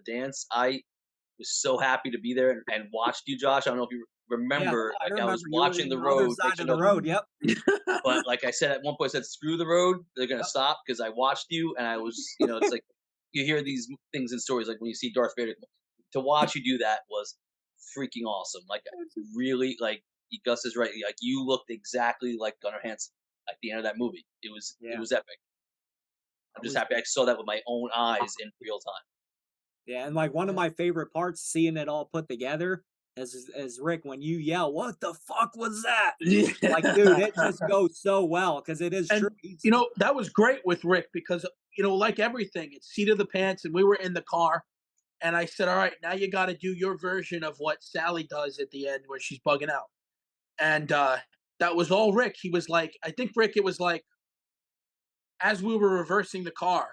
dance, I was so happy to be there and watched you, Josh. I don't know if you remember. I like, remember I was you were watching the on other road. side of the road. Yep. But like I said, at one point, I said, "Screw the road. They're gonna stop," because I watched you, and I was, it's like you hear these things in stories, like when you see Darth Vader. To watch you do that was freaking awesome. Like really, like Gus is right. Like you looked exactly like Gunnar Hansen at the end of that movie. It was epic. I'm just happy I saw that with my own eyes in real time. Yeah, and like one of my favorite parts, seeing it all put together, is Rick when you yell, "What the fuck was that?" Like, dude, it just goes so well because it is true. That was great with Rick because like everything, it's seat of the pants, and we were in the car, and I said, "All right, now you got to do your version of what Sally does at the end where she's bugging out," and that was all Rick. He was like, I think Rick, it was like, as we were reversing the car,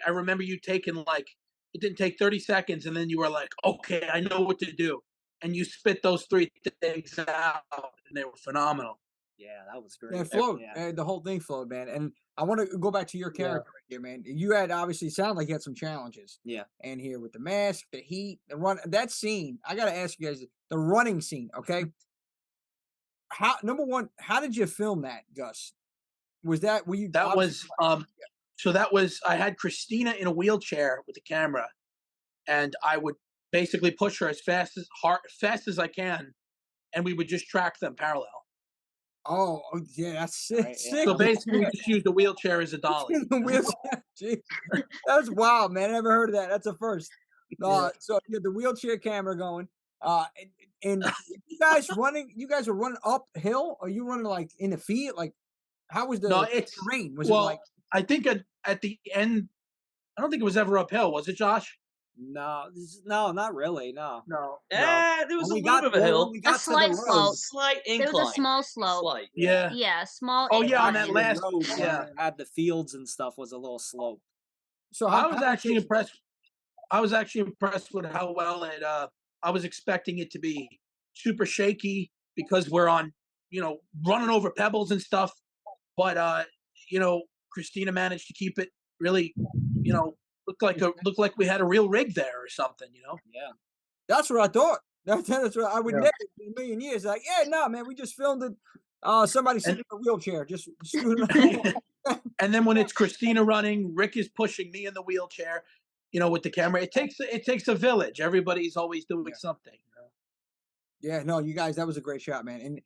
I remember you taking like. It didn't take 30 seconds, and then you were like, okay, I know what to do. And you spit those 3 things out, and they were phenomenal. Yeah, that was great. Yeah, it flowed. The whole thing flowed, man. And I want to go back to your character right here, man. You had obviously sound like you had some challenges. Yeah. And here with the mask, the heat, the run, that scene, I got to ask you guys, the running scene, okay? Number one, how did you film that, Gus? Were you? That was, so that was, I had Christina in a wheelchair with the camera, and I would basically push her as fast as I can, and we would just track them parallel. Oh yeah, that's sick. Right, So basically, we just used the wheelchair as a dolly. That's wild, man. I never heard of that. That's a first. So you had the wheelchair camera going, and you guys were running uphill, or you running like in the field? Like, how was the terrain? Was it like? I think at the end, I don't think it was ever uphill, was it, Josh? No, not really. No. There was a little bit of a hill. A slight slope. Slight incline. There was a small slope. Slight. Yeah. Yeah, small. Oh yeah, on that Actually, last. road Yeah. had the fields and stuff was a little slope. So I was actually impressed. I was actually impressed with how well it. I was expecting it to be super shaky because we're on, running over pebbles and stuff. But Christina managed to keep it really, looked like we had a real rig there or something. Yeah. That's what I thought. That's what I would never in a million years. Like, yeah, no, man, we just filmed it. Somebody sitting in a wheelchair, just and then when it's Christina running, Rick is pushing me in the wheelchair, with the camera. It takes a village. Everybody's always doing something. Yeah, no, you guys, that was a great shot, man. And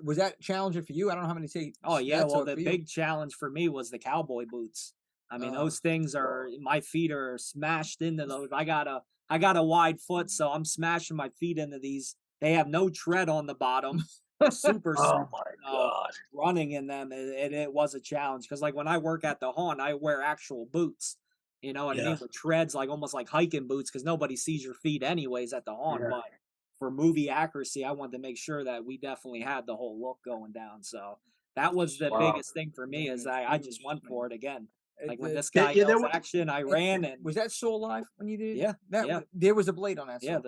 was that challenging for you? I don't know how many takes. Oh yeah, well the big challenge for me was the cowboy boots. I mean, those things my feet are smashed into those. I got a wide foot, so I'm smashing my feet into these. They have no tread on the bottom. Super oh my god! Running in them, and it was a challenge because like when I work at the haunt, I wear actual boots. You know what I mean? With treads, like almost like hiking boots, because nobody sees your feet anyways at the haunt. But for movie accuracy, I wanted to make sure that we definitely had the whole look going down. So that was the biggest thing for me is I just went for it again. Like when this guy yells action, I ran. And was that so alive when you did it? Yeah, there was a blade on that. Yeah,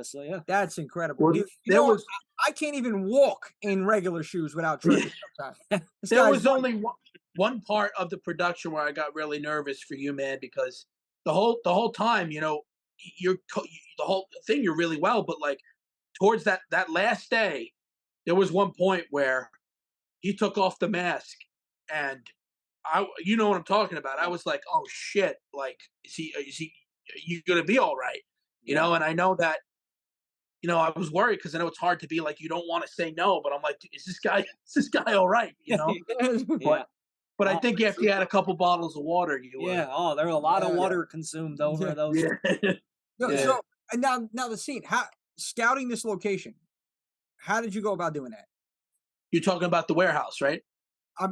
that's incredible. Well, I can't even walk in regular shoes without tripping sometimes. There was only one part of the production where I got really nervous for you, man, because the whole time, you're the whole thing, you're really well, but like towards that last day, there was one point where he took off the mask, and you know what I'm talking about. I was like, oh shit, like is he you gonna be all right? And I know that, I was worried because I know it's hard to be like, you don't want to say no, but I'm like, is this guy all right? But I think after you had a couple bottles of water, you were. Yeah. Oh, there were a lot of water consumed over those. So and now the scene, scouting this location, how did you go about doing that? You're talking about the warehouse, right?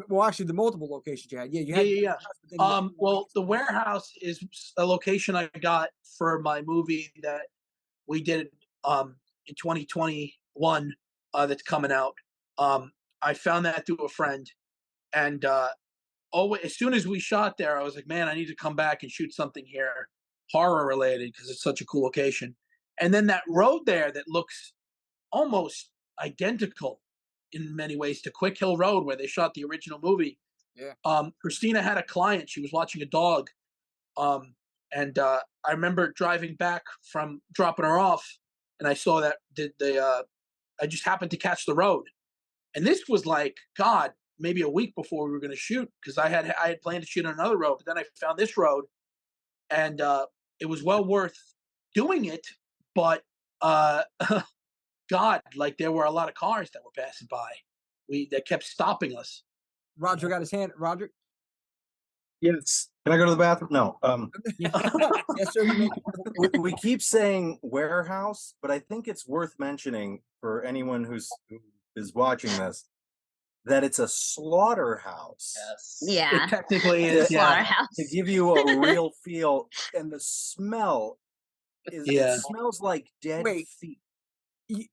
Well, actually, the multiple locations you had. Yeah, you Yeah, had. yeah, but then you yeah. had- Well, the warehouse is a location I got for my movie that we did in 2021 that's coming out. I found that through a friend, and always as soon as we shot there, I was like, man, I need to come back and shoot something here, horror related, because it's such a cool location. And then that road there that looks almost identical in many ways to Quick Hill Road, where they shot the original movie. Yeah. Christina had a client. She was watching a dog, and I remember driving back from dropping her off, and I saw that I just happened to catch the road, and this was like God, maybe a week before we were going to shoot, because I had planned to shoot on another road, but then I found this road, and it was well worth doing it, but God, like there were a lot of cars that were passing by, that kept stopping us. Roger got his hand. Roger. Yes. Can I go to the bathroom? No. Yes, sir. You may. We keep saying warehouse, but I think it's worth mentioning for anyone who is watching this that it's a slaughterhouse. Yes. Yeah. It technically is, yeah. Slaughterhouse. To give you a real feel, and the smell is Yeah. it smells like dead Wait. feet.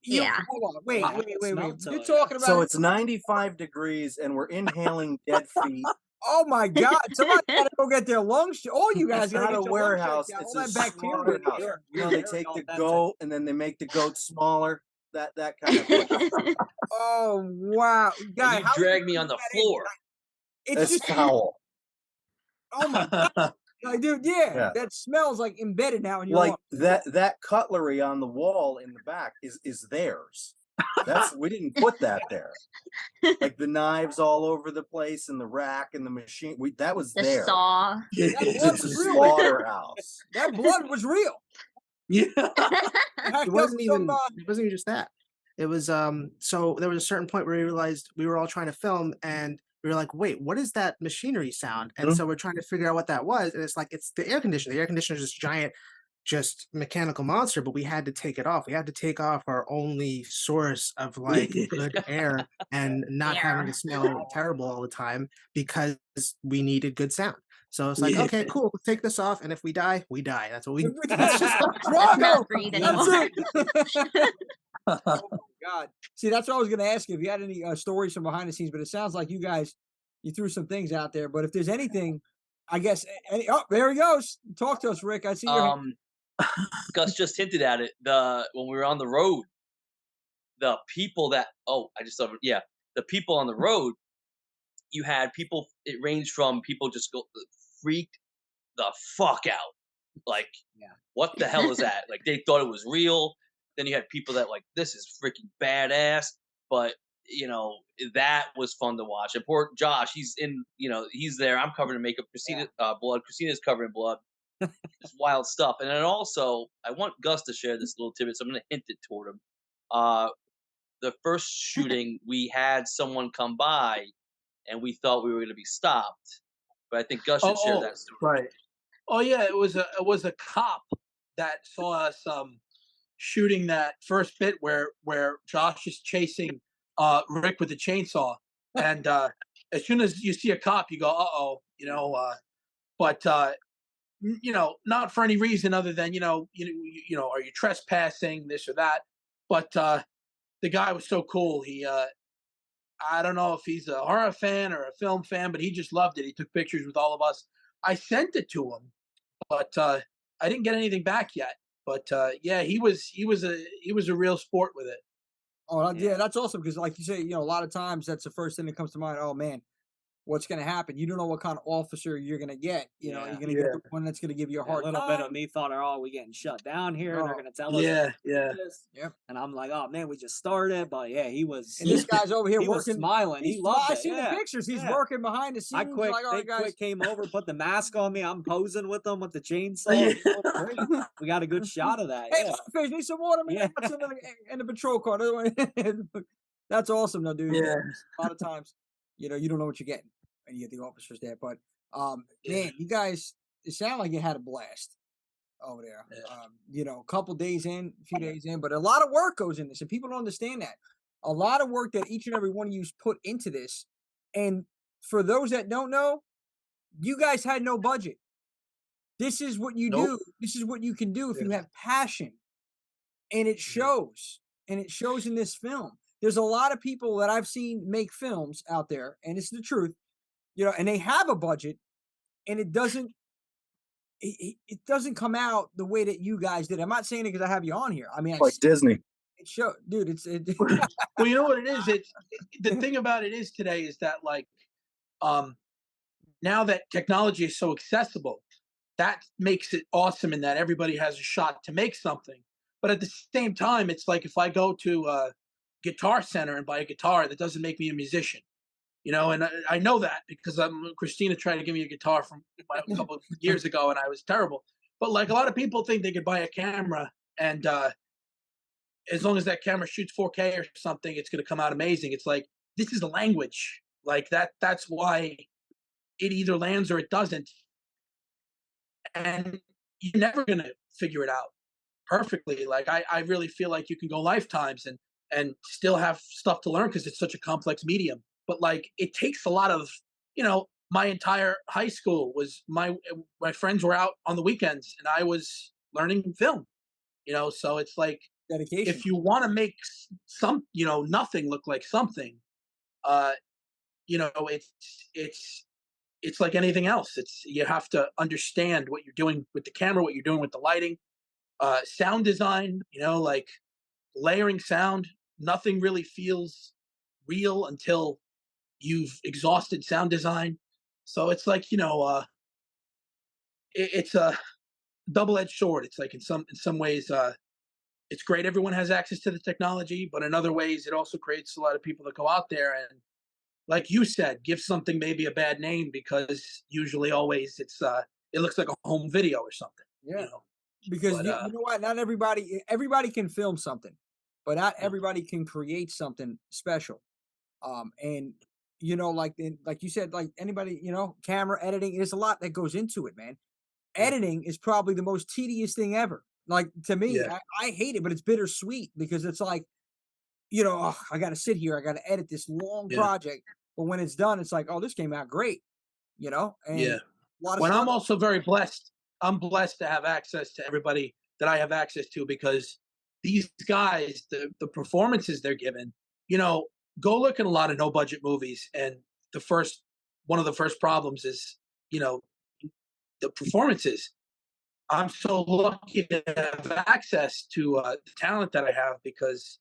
Yeah. Hold on. Wait. Wow, Wait. smell to You're it. talking about. So it's 95 degrees, and we're inhaling dead feet. Oh my God! Somebody got to go get their lungs. All you guys It's got to not get a your lungs warehouse. checked out. It's All a that bacteria. slaughterhouse. You're- You know, you're they very take the authentic. goat and then they make the goat smaller. That kind of thing. Oh wow, guy! And you How drag did me you on the put that in? floor. It's It's just foul. oh my God, like, dude. Yeah, Yeah. that smells like embedded now in your Like lungs. that cutlery on the wall in the back is theirs. We didn't put that there. Like the knives all over the place and the rack and the machine. That was The there. saw. That blood It's a was real. slaughterhouse. That blood was real. Yeah. It It wasn't even just that. It was so there was a certain point where we realized we were all trying to film and we were like, wait, what is that machinery sound? And so we're trying to figure out what that was. And it's like it's the air conditioner. The air conditioner is this giant, just mechanical monster, but we had to take it off. We had to take off our only source of like good air and not having to smell terrible all the time because we needed good sound. So it's like, okay, cool, we'll take this off, and if we die, we die. That's what we. That's just Let's Drago. not breathe That's anymore. it. Oh my God! See, that's what I was going to ask you if you had any stories from behind the scenes. But it sounds like you guys threw some things out there. But if there's anything, I guess. Oh, there he goes. Talk to us, Rick. I see your hand. Gus just hinted at it. When we were on the road, the people that I just thought the people on the road, you had people. It ranged from people just freaked the fuck out, like what the hell is that? Like they thought it was real. Then you had people that like this is freaking badass, but that was fun to watch. And poor Josh, he's there. I'm covered in makeup. Christina blood. Christina's covered in blood. It's wild stuff. And then also, I want Gus to share this little tidbit, so I'm going to hint it toward him. The first shooting, we had someone come by, and we thought we were going to be stopped. But I think Gus should share that story. Right. Oh yeah, it was a cop that saw us shooting that first bit where Josh is chasing Rick with the chainsaw, and as soon as you see a cop, you go, but not for any reason other than are you trespassing, this or that. But the guy was so cool. He I don't know if he's a horror fan or a film fan, but he just loved it. He took pictures with all of us. I sent it to him, but I didn't get anything back yet. But yeah, he was a real sport with it. Oh, yeah, that's awesome because, like you say, a lot of times that's the first thing that comes to mind. Oh man, what's going to happen? You don't know what kind of officer you're going to get. You're going to get the one that's going to give you a hard little time. bit of me thought, oh, we getting shut down here. They're going to tell us. Yeah. Yep. And I'm like, oh man, we just started. But yeah, he was. And this guy's over here he working, was smiling. He loved I it. see the pictures. He's working behind the scenes. I quick, like, all right, guys. quick came over, put the mask on me. I'm posing with them with the chainsaw. We got a good shot of that. Hey, fish, need some water, man. Yeah. In the patrol car. That's awesome, though, dude. Yeah. A lot of times, you don't know what you're getting when you get the officers there. But man, you guys, it sounded like you had a blast over there. Yeah. A couple days in, a few days in, but a lot of work goes in this, and people don't understand that. A lot of work that each and every one of you put into this, and for those that don't know, you guys had no budget. This is what you Nope. do. This is what you can do if you Yeah. have passion. And it shows. And it shows in this film. There's a lot of people that I've seen make films out there, and it's the truth, and they have a budget, and it doesn't come out the way that you guys did. I'm not saying it because I have you on here. I mean, Like Disney. it show, dude. Well, you know what it is. The thing about it is today is that like, now that technology is so accessible, that makes it awesome in that everybody has a shot to make something. But at the same time, it's like if I go to a Guitar Center and buy a guitar, that doesn't make me a musician. And I know that because Christina tried to give me a guitar from a couple of years ago, and I was terrible. But like a lot of people think they could buy a camera, and as long as that camera shoots 4K or something, it's going to come out amazing. It's like this is a language, like that. That's why it either lands or it doesn't, and you're never going to figure it out perfectly. Like I really feel like you can go lifetimes and still have stuff to learn because it's such a complex medium. But like it takes a lot of, my entire high school was my friends were out on the weekends and I was learning film, so it's like Dedication. if you want to make nothing look like something, it's like anything else. You have to understand what you're doing with the camera, what you're doing with the lighting, sound design, like layering sound. Nothing really feels real until you've exhausted sound design. So it's like, it's a double-edged sword. It's like in some ways, it's great everyone has access to the technology, but in other ways, it also creates a lot of people that go out there and, like you said, give something maybe a bad name because usually always it looks like a home video or something. Yeah. Because you know what? Not everybody can film something, but not everybody can create something special. And like you said, like anybody, camera editing, there's a lot that goes into it, man. Editing is probably the most tedious thing ever. Like to me, I hate it, but it's bittersweet because it's like, I got to sit here, I got to edit this long project, but when it's done, it's like, oh, this came out great, and a lot of when I'm struggle. also very blessed. I'm blessed to have access to everybody that I have access to because these guys, the performances they're given, go look at a lot of no budget movies, and one of the first problems is, the performances. I'm so lucky to have access to the talent that I have because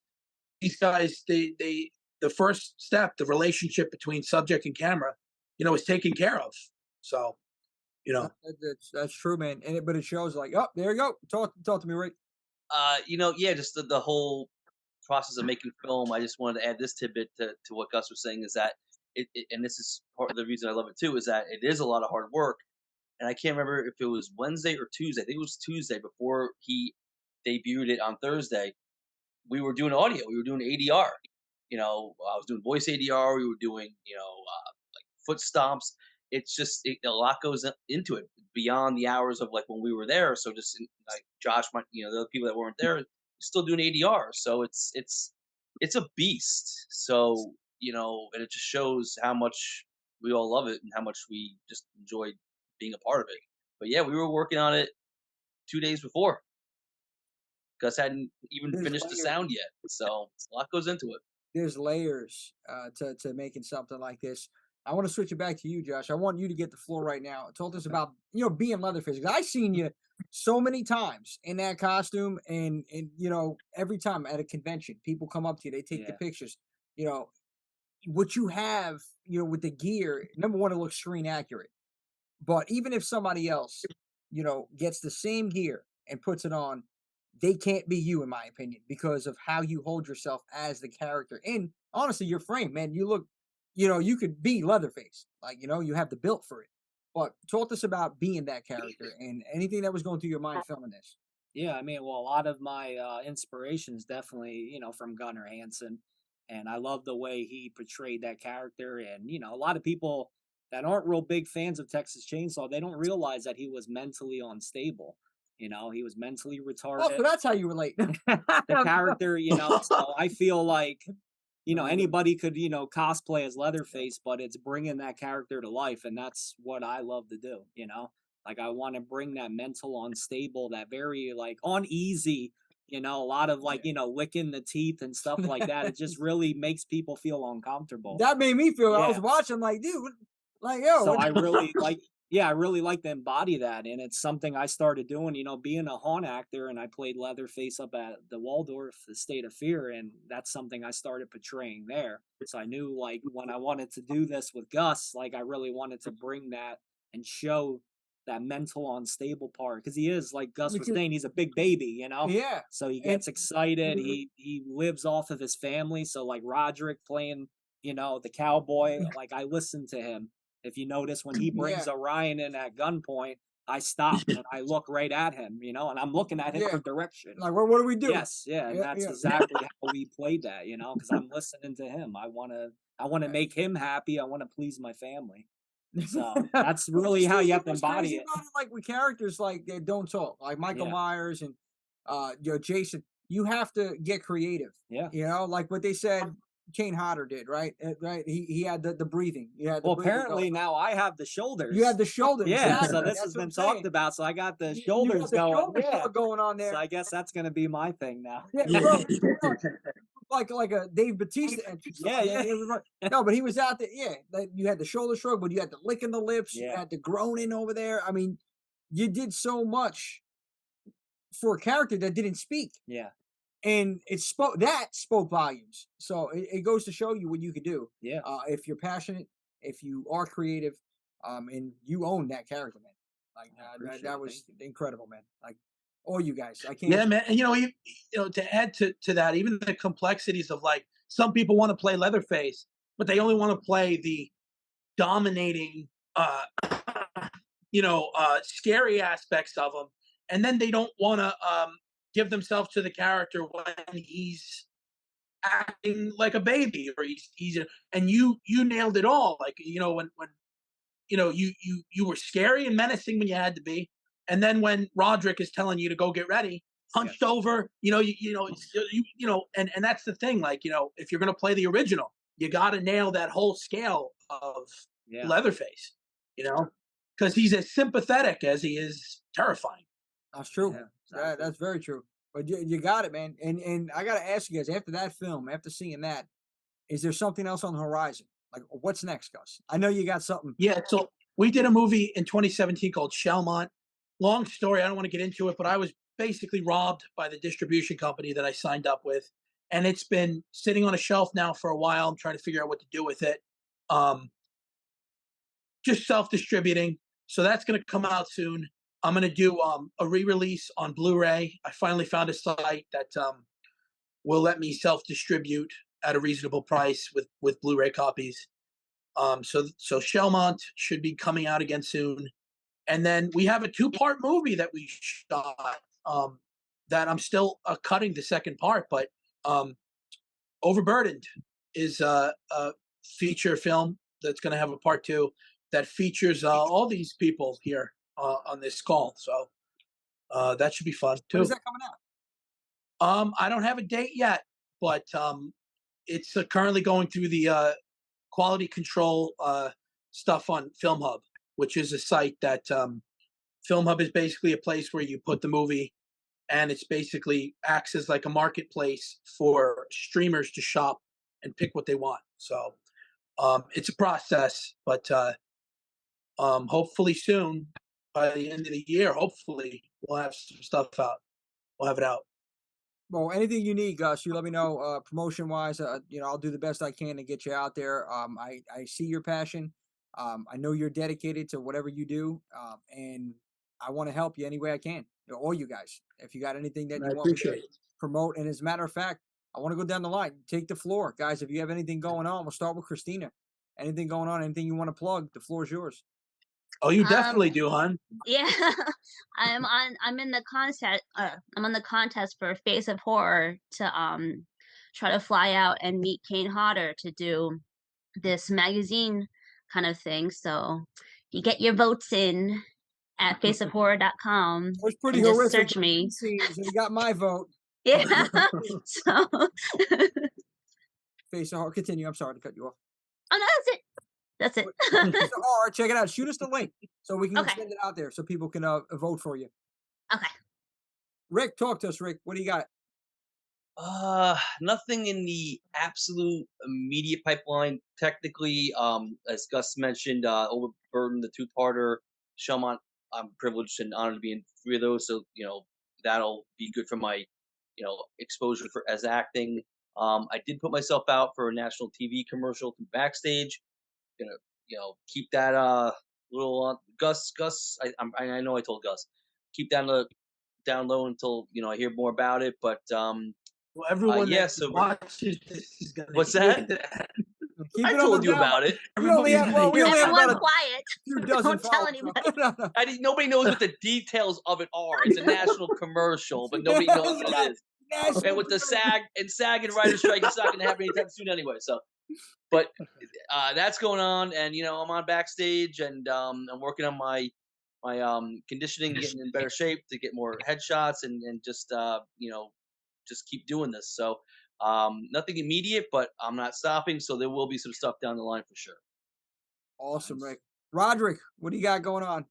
these guys, the first step, the relationship between subject and camera, is taken care of. So, That's true, man. But it shows like, oh, there you go. Talk to me, Rick. Just the whole process of making film. I just wanted to add this tidbit to what Gus was saying is that and this is part of the reason I love it too, is that it is a lot of hard work. And I can't remember if it was Wednesday or Tuesday. I think it was Tuesday before he debuted it on Thursday. We were doing audio. We were doing ADR. I was doing voice ADR. We were doing, like foot stomps. It's just a lot goes into it beyond the hours of like when we were there. So just like Josh, the other people that weren't there, still doing ADR. So it's a beast. So and it just shows how much we all love it and how much we just enjoy being a part of it. But yeah, we were working on it 2 days before. Gus hadn't even finished the sound yet, so a lot goes into it. There's layers to making something like this. I want to switch it back to you, Josh. I want you to get the floor right now. Talk us about being Leatherface. I've seen you so many times in that costume, and every time at a convention, people come up to you, they take the pictures. What you have, with the gear. Number one, it looks screen accurate. But even if somebody else, gets the same gear and puts it on, they can't be you, in my opinion, because of how you hold yourself as the character. And honestly, your frame, man, you look, you could be Leatherface. Like, you have the built for it. But talk to us about being that character and anything that was going through your mind filming this. Yeah, I mean, well, a lot of my inspirations definitely, from Gunnar Hansen. And I love the way he portrayed that character. And, a lot of people that aren't real big fans of Texas Chainsaw, they don't realize that he was mentally unstable. He was mentally retarded. Oh, so that's how you relate. The character, so I feel like you know, anybody could, you know, cosplay as Leatherface, but it's bringing that character to life, and that's what I love to do, you know? Like, I want to bring that mental unstable, that very, like, uneasy, you know, a lot of, like, you know, licking the teeth and stuff like that. It just really makes people feel uncomfortable. That made me feel. I was Yeah. watching, like, dude, like, yo, So what- I really like, yeah, I really like to embody that, and it's something I started doing. You know, being a haunt actor, and I played Leatherface up at the Waldorf, the State of Fear, and that's something I started portraying there. So I knew, like, when I wanted to do this with Gus, like, I really wanted to bring that and show that mental unstable part, because he is, like Gus was Because- saying, he's a big baby, you know. yeah. So he And- gets excited. He lives off of his family. So, like, Roderick playing, you know, the cowboy, like, I listen to him. If you notice, when he brings Orion in at gunpoint, I stop and I look right at him, you know, and I'm looking at him Yeah. for direction. Like, what do we do? Yes, yeah, and Yeah, that's yeah. exactly how we played that, you know, because I'm listening to him. I wanna make him happy. I want to please my family. So that's really how you have to What's embody crazy it. about like with characters like that don't talk, like Michael Yeah. Myers and you know, Jason. You have to get creative. Yeah. You know, like what they said Kane Hodder did, right? Right. He had the breathing. You had the Well, breathing apparently going. now I have the shoulders. You had the shoulders. Yeah, exactly. so this That's has what been I'm saying. talked about. So I got the You shoulders got the going. shoulder Yeah. shrug going on there. So I guess that's gonna be my thing now. Yeah, bro, like a Dave Bautista entrance. Yeah, I mean, yeah. it was like- no, but he was out there. Yeah, like you had the shoulder shrug, but you had the licking the lips. You Yeah. had the groaning over there. I mean, you did so much for a character that didn't speak, Yeah. and it spoke volumes. So it goes to show you what you could do. Yeah. If you're passionate, if you are creative, and you own that character, man. Like appreciate that it. was Thank you. incredible, man. Like all you guys, I can't. Yeah, man. And you know, to add to that, even the complexities of like some people want to play Leatherface, but they only want to play the dominating, scary aspects of him, and then they don't want to give themselves to the character when he's acting like a baby or and you nailed it all. Like, you know, when you know you were scary and menacing when you had to be, and then when Roderick is telling you to go get ready, hunched over, and that's the thing. Like, you know, if you're gonna play the original, you got to nail that whole scale of Leatherface, you know, because he's as sympathetic as he is terrifying. That's true. Yeah, exactly. That's very true. But you got it, man. And I got to ask you guys, after that film, after seeing that, is there something else on the horizon? Like, what's next, Gus? I know you got something. Yeah, so we did a movie in 2017 called Shellmont. Long story, I don't want to get into it, but I was basically robbed by the distribution company that I signed up with. And it's been sitting on a shelf now for a while. I'm trying to figure out what to do with it. Just self-distributing. So that's going to come out soon. I'm going to do a re-release on Blu-ray. I finally found a site that will let me self-distribute at a reasonable price with Blu-ray copies. So Shellmont should be coming out again soon. And then we have a 2-part movie that we shot that I'm still cutting the second part, but Overburdened is a feature film that's going to have a part 2 that features all these people here on this call. So that should be fun too. When is that coming out? I don't have a date yet, but it's currently going through the quality control stuff on Film Hub, which is a site that Film Hub is basically a place where you put the movie, and it's basically acts as like a marketplace for streamers to shop and pick what they want. So it's a process, but hopefully soon, by the end of the year, hopefully we'll have some stuff out. We'll have it out. Well, anything you need, Gus, you let me know. Promotion wise, you know, I'll do the best I can to get you out there. I see your passion. I know you're dedicated to whatever you do, and I want to help you any way I can. You know, all you guys, if you got anything that you want me to promote, and as a matter of fact, I want to go down the line. Take the floor, guys. If you have anything going on, we'll start with Christina. Anything going on? Anything you want to plug? The floor is yours. Oh, you definitely do, hon. Yeah, I'm in the contest. I'm on the contest for Face of Horror to try to fly out and meet Kane Hodder to do this magazine kind of thing. So you get your votes in at faceofhorror.com. It was pretty and just horrific. search me. So you got my vote. Yeah. So Face of Horror. Continue. I'm sorry to cut you off. Oh no, that's it. Face of Horror. Check it out. Shoot us the link so we can Okay. send it out there so people can vote for you. Okay. Rick, talk to us, Rick. What do you got? Nothing in the absolute immediate pipeline. Technically, as Gus mentioned, Overburden, the two-parter, Shellmont, I'm privileged and honored to be in 3 of those, so that'll be good for my exposure for as acting. I did put myself out for a national TV commercial through Backstage. Gonna keep that little Gus. I know I told Gus keep that down low until I hear more about it, but Well, everyone yeah, that so watches this is gonna what's hear that? Keep I it on told the you down about low. it. We only have, Everybody's we gonna only have Everyone about a quiet. few dozen Don't tell followers. anybody. Nobody knows what the details of it are. It's a national commercial, but nobody knows what it is. And with the SAG and writer strike, it's not going to happen anytime soon anyway. So, but that's going on, and I'm on Backstage, and I'm working on my conditioning, getting in better shape to get more headshots, and just just keep doing this. So nothing immediate, but I'm not stopping. So there will be some stuff down the line for sure. Awesome, Rick. Roderick, what do you got going on?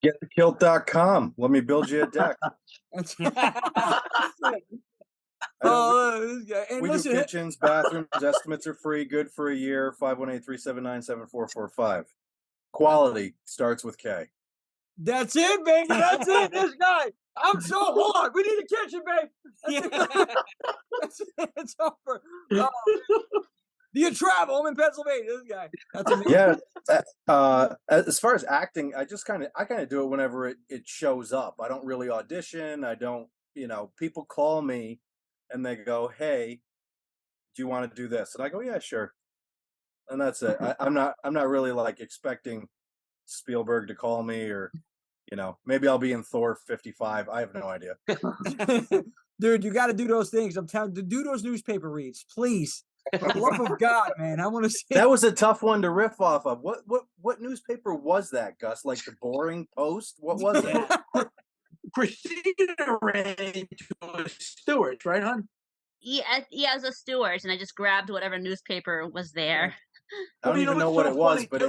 Getthekilt.com. Let me build you a deck. That's I this guy. And we listen, do kitchens, bathrooms. Estimates are free. Good for a year. 518-379-7445. Quality starts with K. that's it, baby. That's it. This guy. I'm so hard. We need a kitchen, babe. That's it. It's over. Do you travel? I'm in Pennsylvania. This guy. That's amazing. Yeah. As far as acting, I kind of do it whenever it shows up. I don't really audition. I don't. People call me and they go, "Hey, do you want to do this?" And I go, "Yeah, sure." And that's it. I'm not really like expecting Spielberg to call me, or maybe I'll be in Thor 55. I have no idea. Dude, you got to do those things. I'm telling you, do those newspaper reads, please. For the love of God, man, I want to see. That was a tough one to riff off of. What newspaper was that, Gus? Like the Boring Post? What was it? Christina ran into a Stewart, right, hon? Yeah, it was a Stewart's, and I just grabbed whatever newspaper was there. I don't even know what it was, but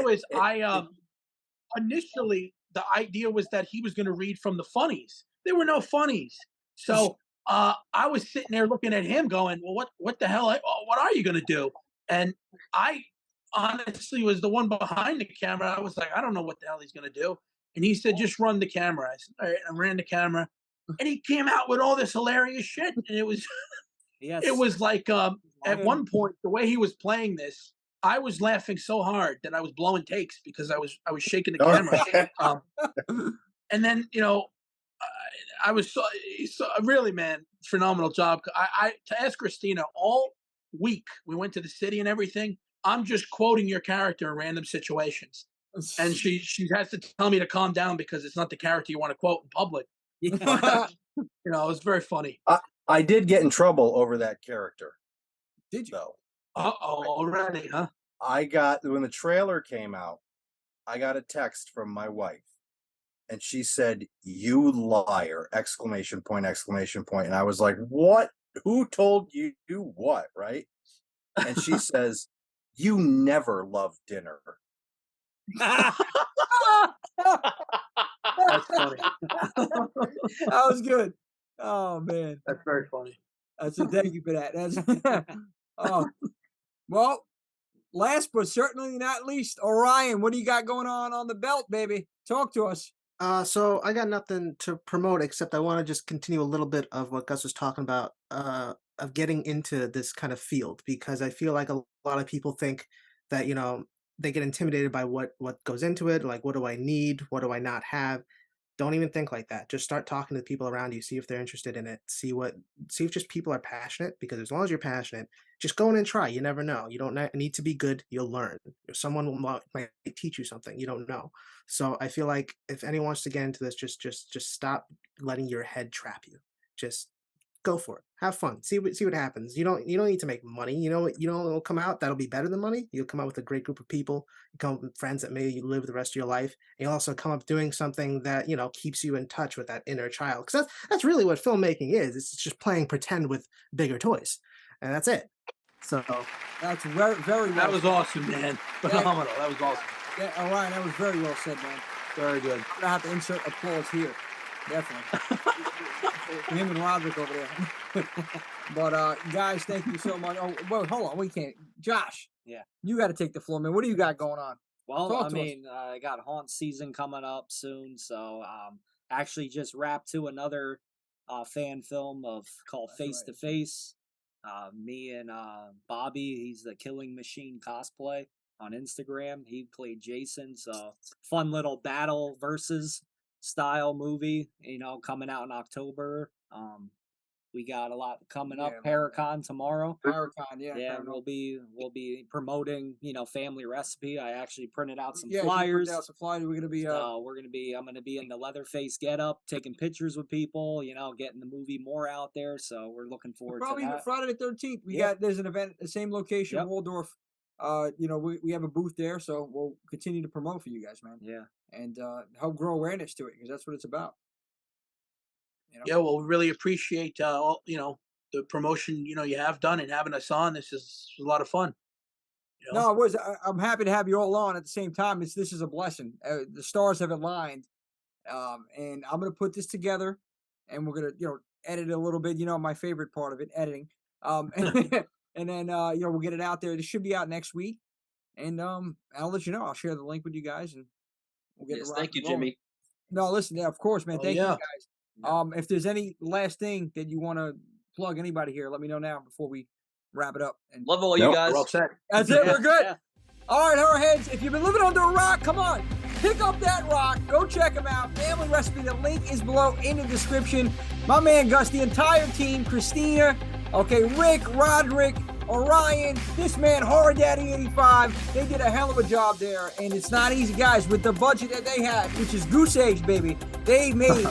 initially the idea was that he was going to read from the funnies. There were no funnies, so I was sitting there looking at him, going, "Well, what the hell? What are you going to do?" And I honestly was the one behind the camera. I was like, "I don't know what the hell he's going to do." And he said, "Just run the camera." I said, "All right." I ran the camera, and he came out with all this hilarious shit, and it was. Yes. It was like at one point the way he was playing this, I was laughing so hard that I was blowing takes because I was shaking the camera. And then I was so really, man, phenomenal job. I to ask Christina all week, we went to the city and everything. I'm just quoting your character in random situations, and she has to tell me to calm down because it's not the character you want to quote in public. But, it was very funny. I did get in trouble over that character. Did you? Though. Already, huh? When the trailer came out, I got a text from my wife, and she said, "You liar!" ! And I was like, "What? Who told you what?" Right? And she says, "You never love dinner." That's funny. That was good. Oh man, That's very funny. that's it. Thank you for that. That's well. Last but certainly not least, Orion, what do you got going on the belt, baby? Talk to us. So I got nothing to promote except I want to just continue a little bit of what Gus was talking about, of getting into this kind of field, because I feel like a lot of people think that, they get intimidated by what goes into it. Like, what do I need? What do I not have? Don't even think like that. Just start talking to the people around you, see if they're interested in it, see if just people are passionate, because as long as you're passionate, just go in and try. You never know. You don't need to be good. You'll learn. Someone might teach you something you don't know. So I feel like if anyone wants to get into this, just stop letting your head trap you. Just go for it. Have fun. See what happens. You don't need to make money. It'll come out that'll be better than money. You'll come out with a great group of people. You come up with friends that maybe you live the rest of your life. And you'll also come up doing something that keeps you in touch with that inner child. Because that's really what filmmaking is. It's just playing pretend with bigger toys. and that's it. So That's very, very well. That was awesome, man. Phenomenal. That was awesome. Yeah, Ryan, that was very well said, man. Very good. I'm gonna have to insert applause here, definitely. For him and Roderick over there. But guys, thank you so much. Oh, well, hold on, we can't. Josh, Yeah. you got to take the floor, man. What do you got going on? Well, Talk I to us. mean, I got haunt season coming up soon, so actually just wrapped to another fan film called That's Face right. to Face. Me and Bobby, he's the Killing Machine cosplay on Instagram. He played Jason, so fun little battle versus style movie, coming out in October. We got a lot coming up. Yeah, man. Paracon tomorrow. Paracon, yeah. Yeah, Paranormal. we'll be promoting, family recipe. I actually printed out some Yeah, you flyers. printed out some flyers. We're gonna be So I'm gonna be in the Leatherface getup, taking pictures with people, getting the movie more out there. So we're looking forward probably to that. Friday the 13th. Yep. There's an event at the same location, Yep. Waldorf. We have a booth there, so we'll continue to promote for you guys, man, Yeah. and help grow awareness to it because that's what it's about. Yeah, well, we really appreciate all the promotion you have done and having us on. This is a lot of fun. No, it was. I'm happy to have you all on at the same time. This is a blessing. The stars have aligned, and I'm gonna put this together, and we're gonna edit it a little bit. My favorite part of it, editing. And then we'll get it out there. This should be out next week, and I'll let you know. I'll share the link with you guys, and we'll get Yes, it. thank you, Jimmy. No, listen, yeah, of course, man. Oh, Thank you yeah. guys. If there's any last thing that you want to plug, anybody here, let me know now before we wrap it up. And Love all Nope. you guys. We're all set. that's it. We're good. Yeah. All right, Horrorheads. If you've been living under a rock, come on, pick up that rock. Go check them out. Family Recipe. The link is below in the description. My man Gus, the entire team, Christina, Rick, Roderick, Orion, this man, Horror Daddy 85. They did a hell of a job there, and it's not easy, guys. With the budget that they had, which is goose eggs, baby, they made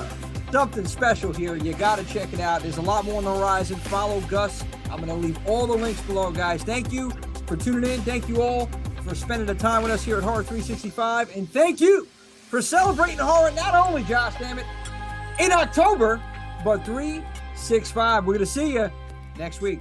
something special here. You got to check it out. There's a lot more on the horizon. Follow Gus. I'm going to leave all the links below, guys. Thank you for tuning in. Thank you all for spending the time with us here at Horror 365. And thank you for celebrating horror, not only, Josh, damn it, in October, but 365. We're going to see you next week.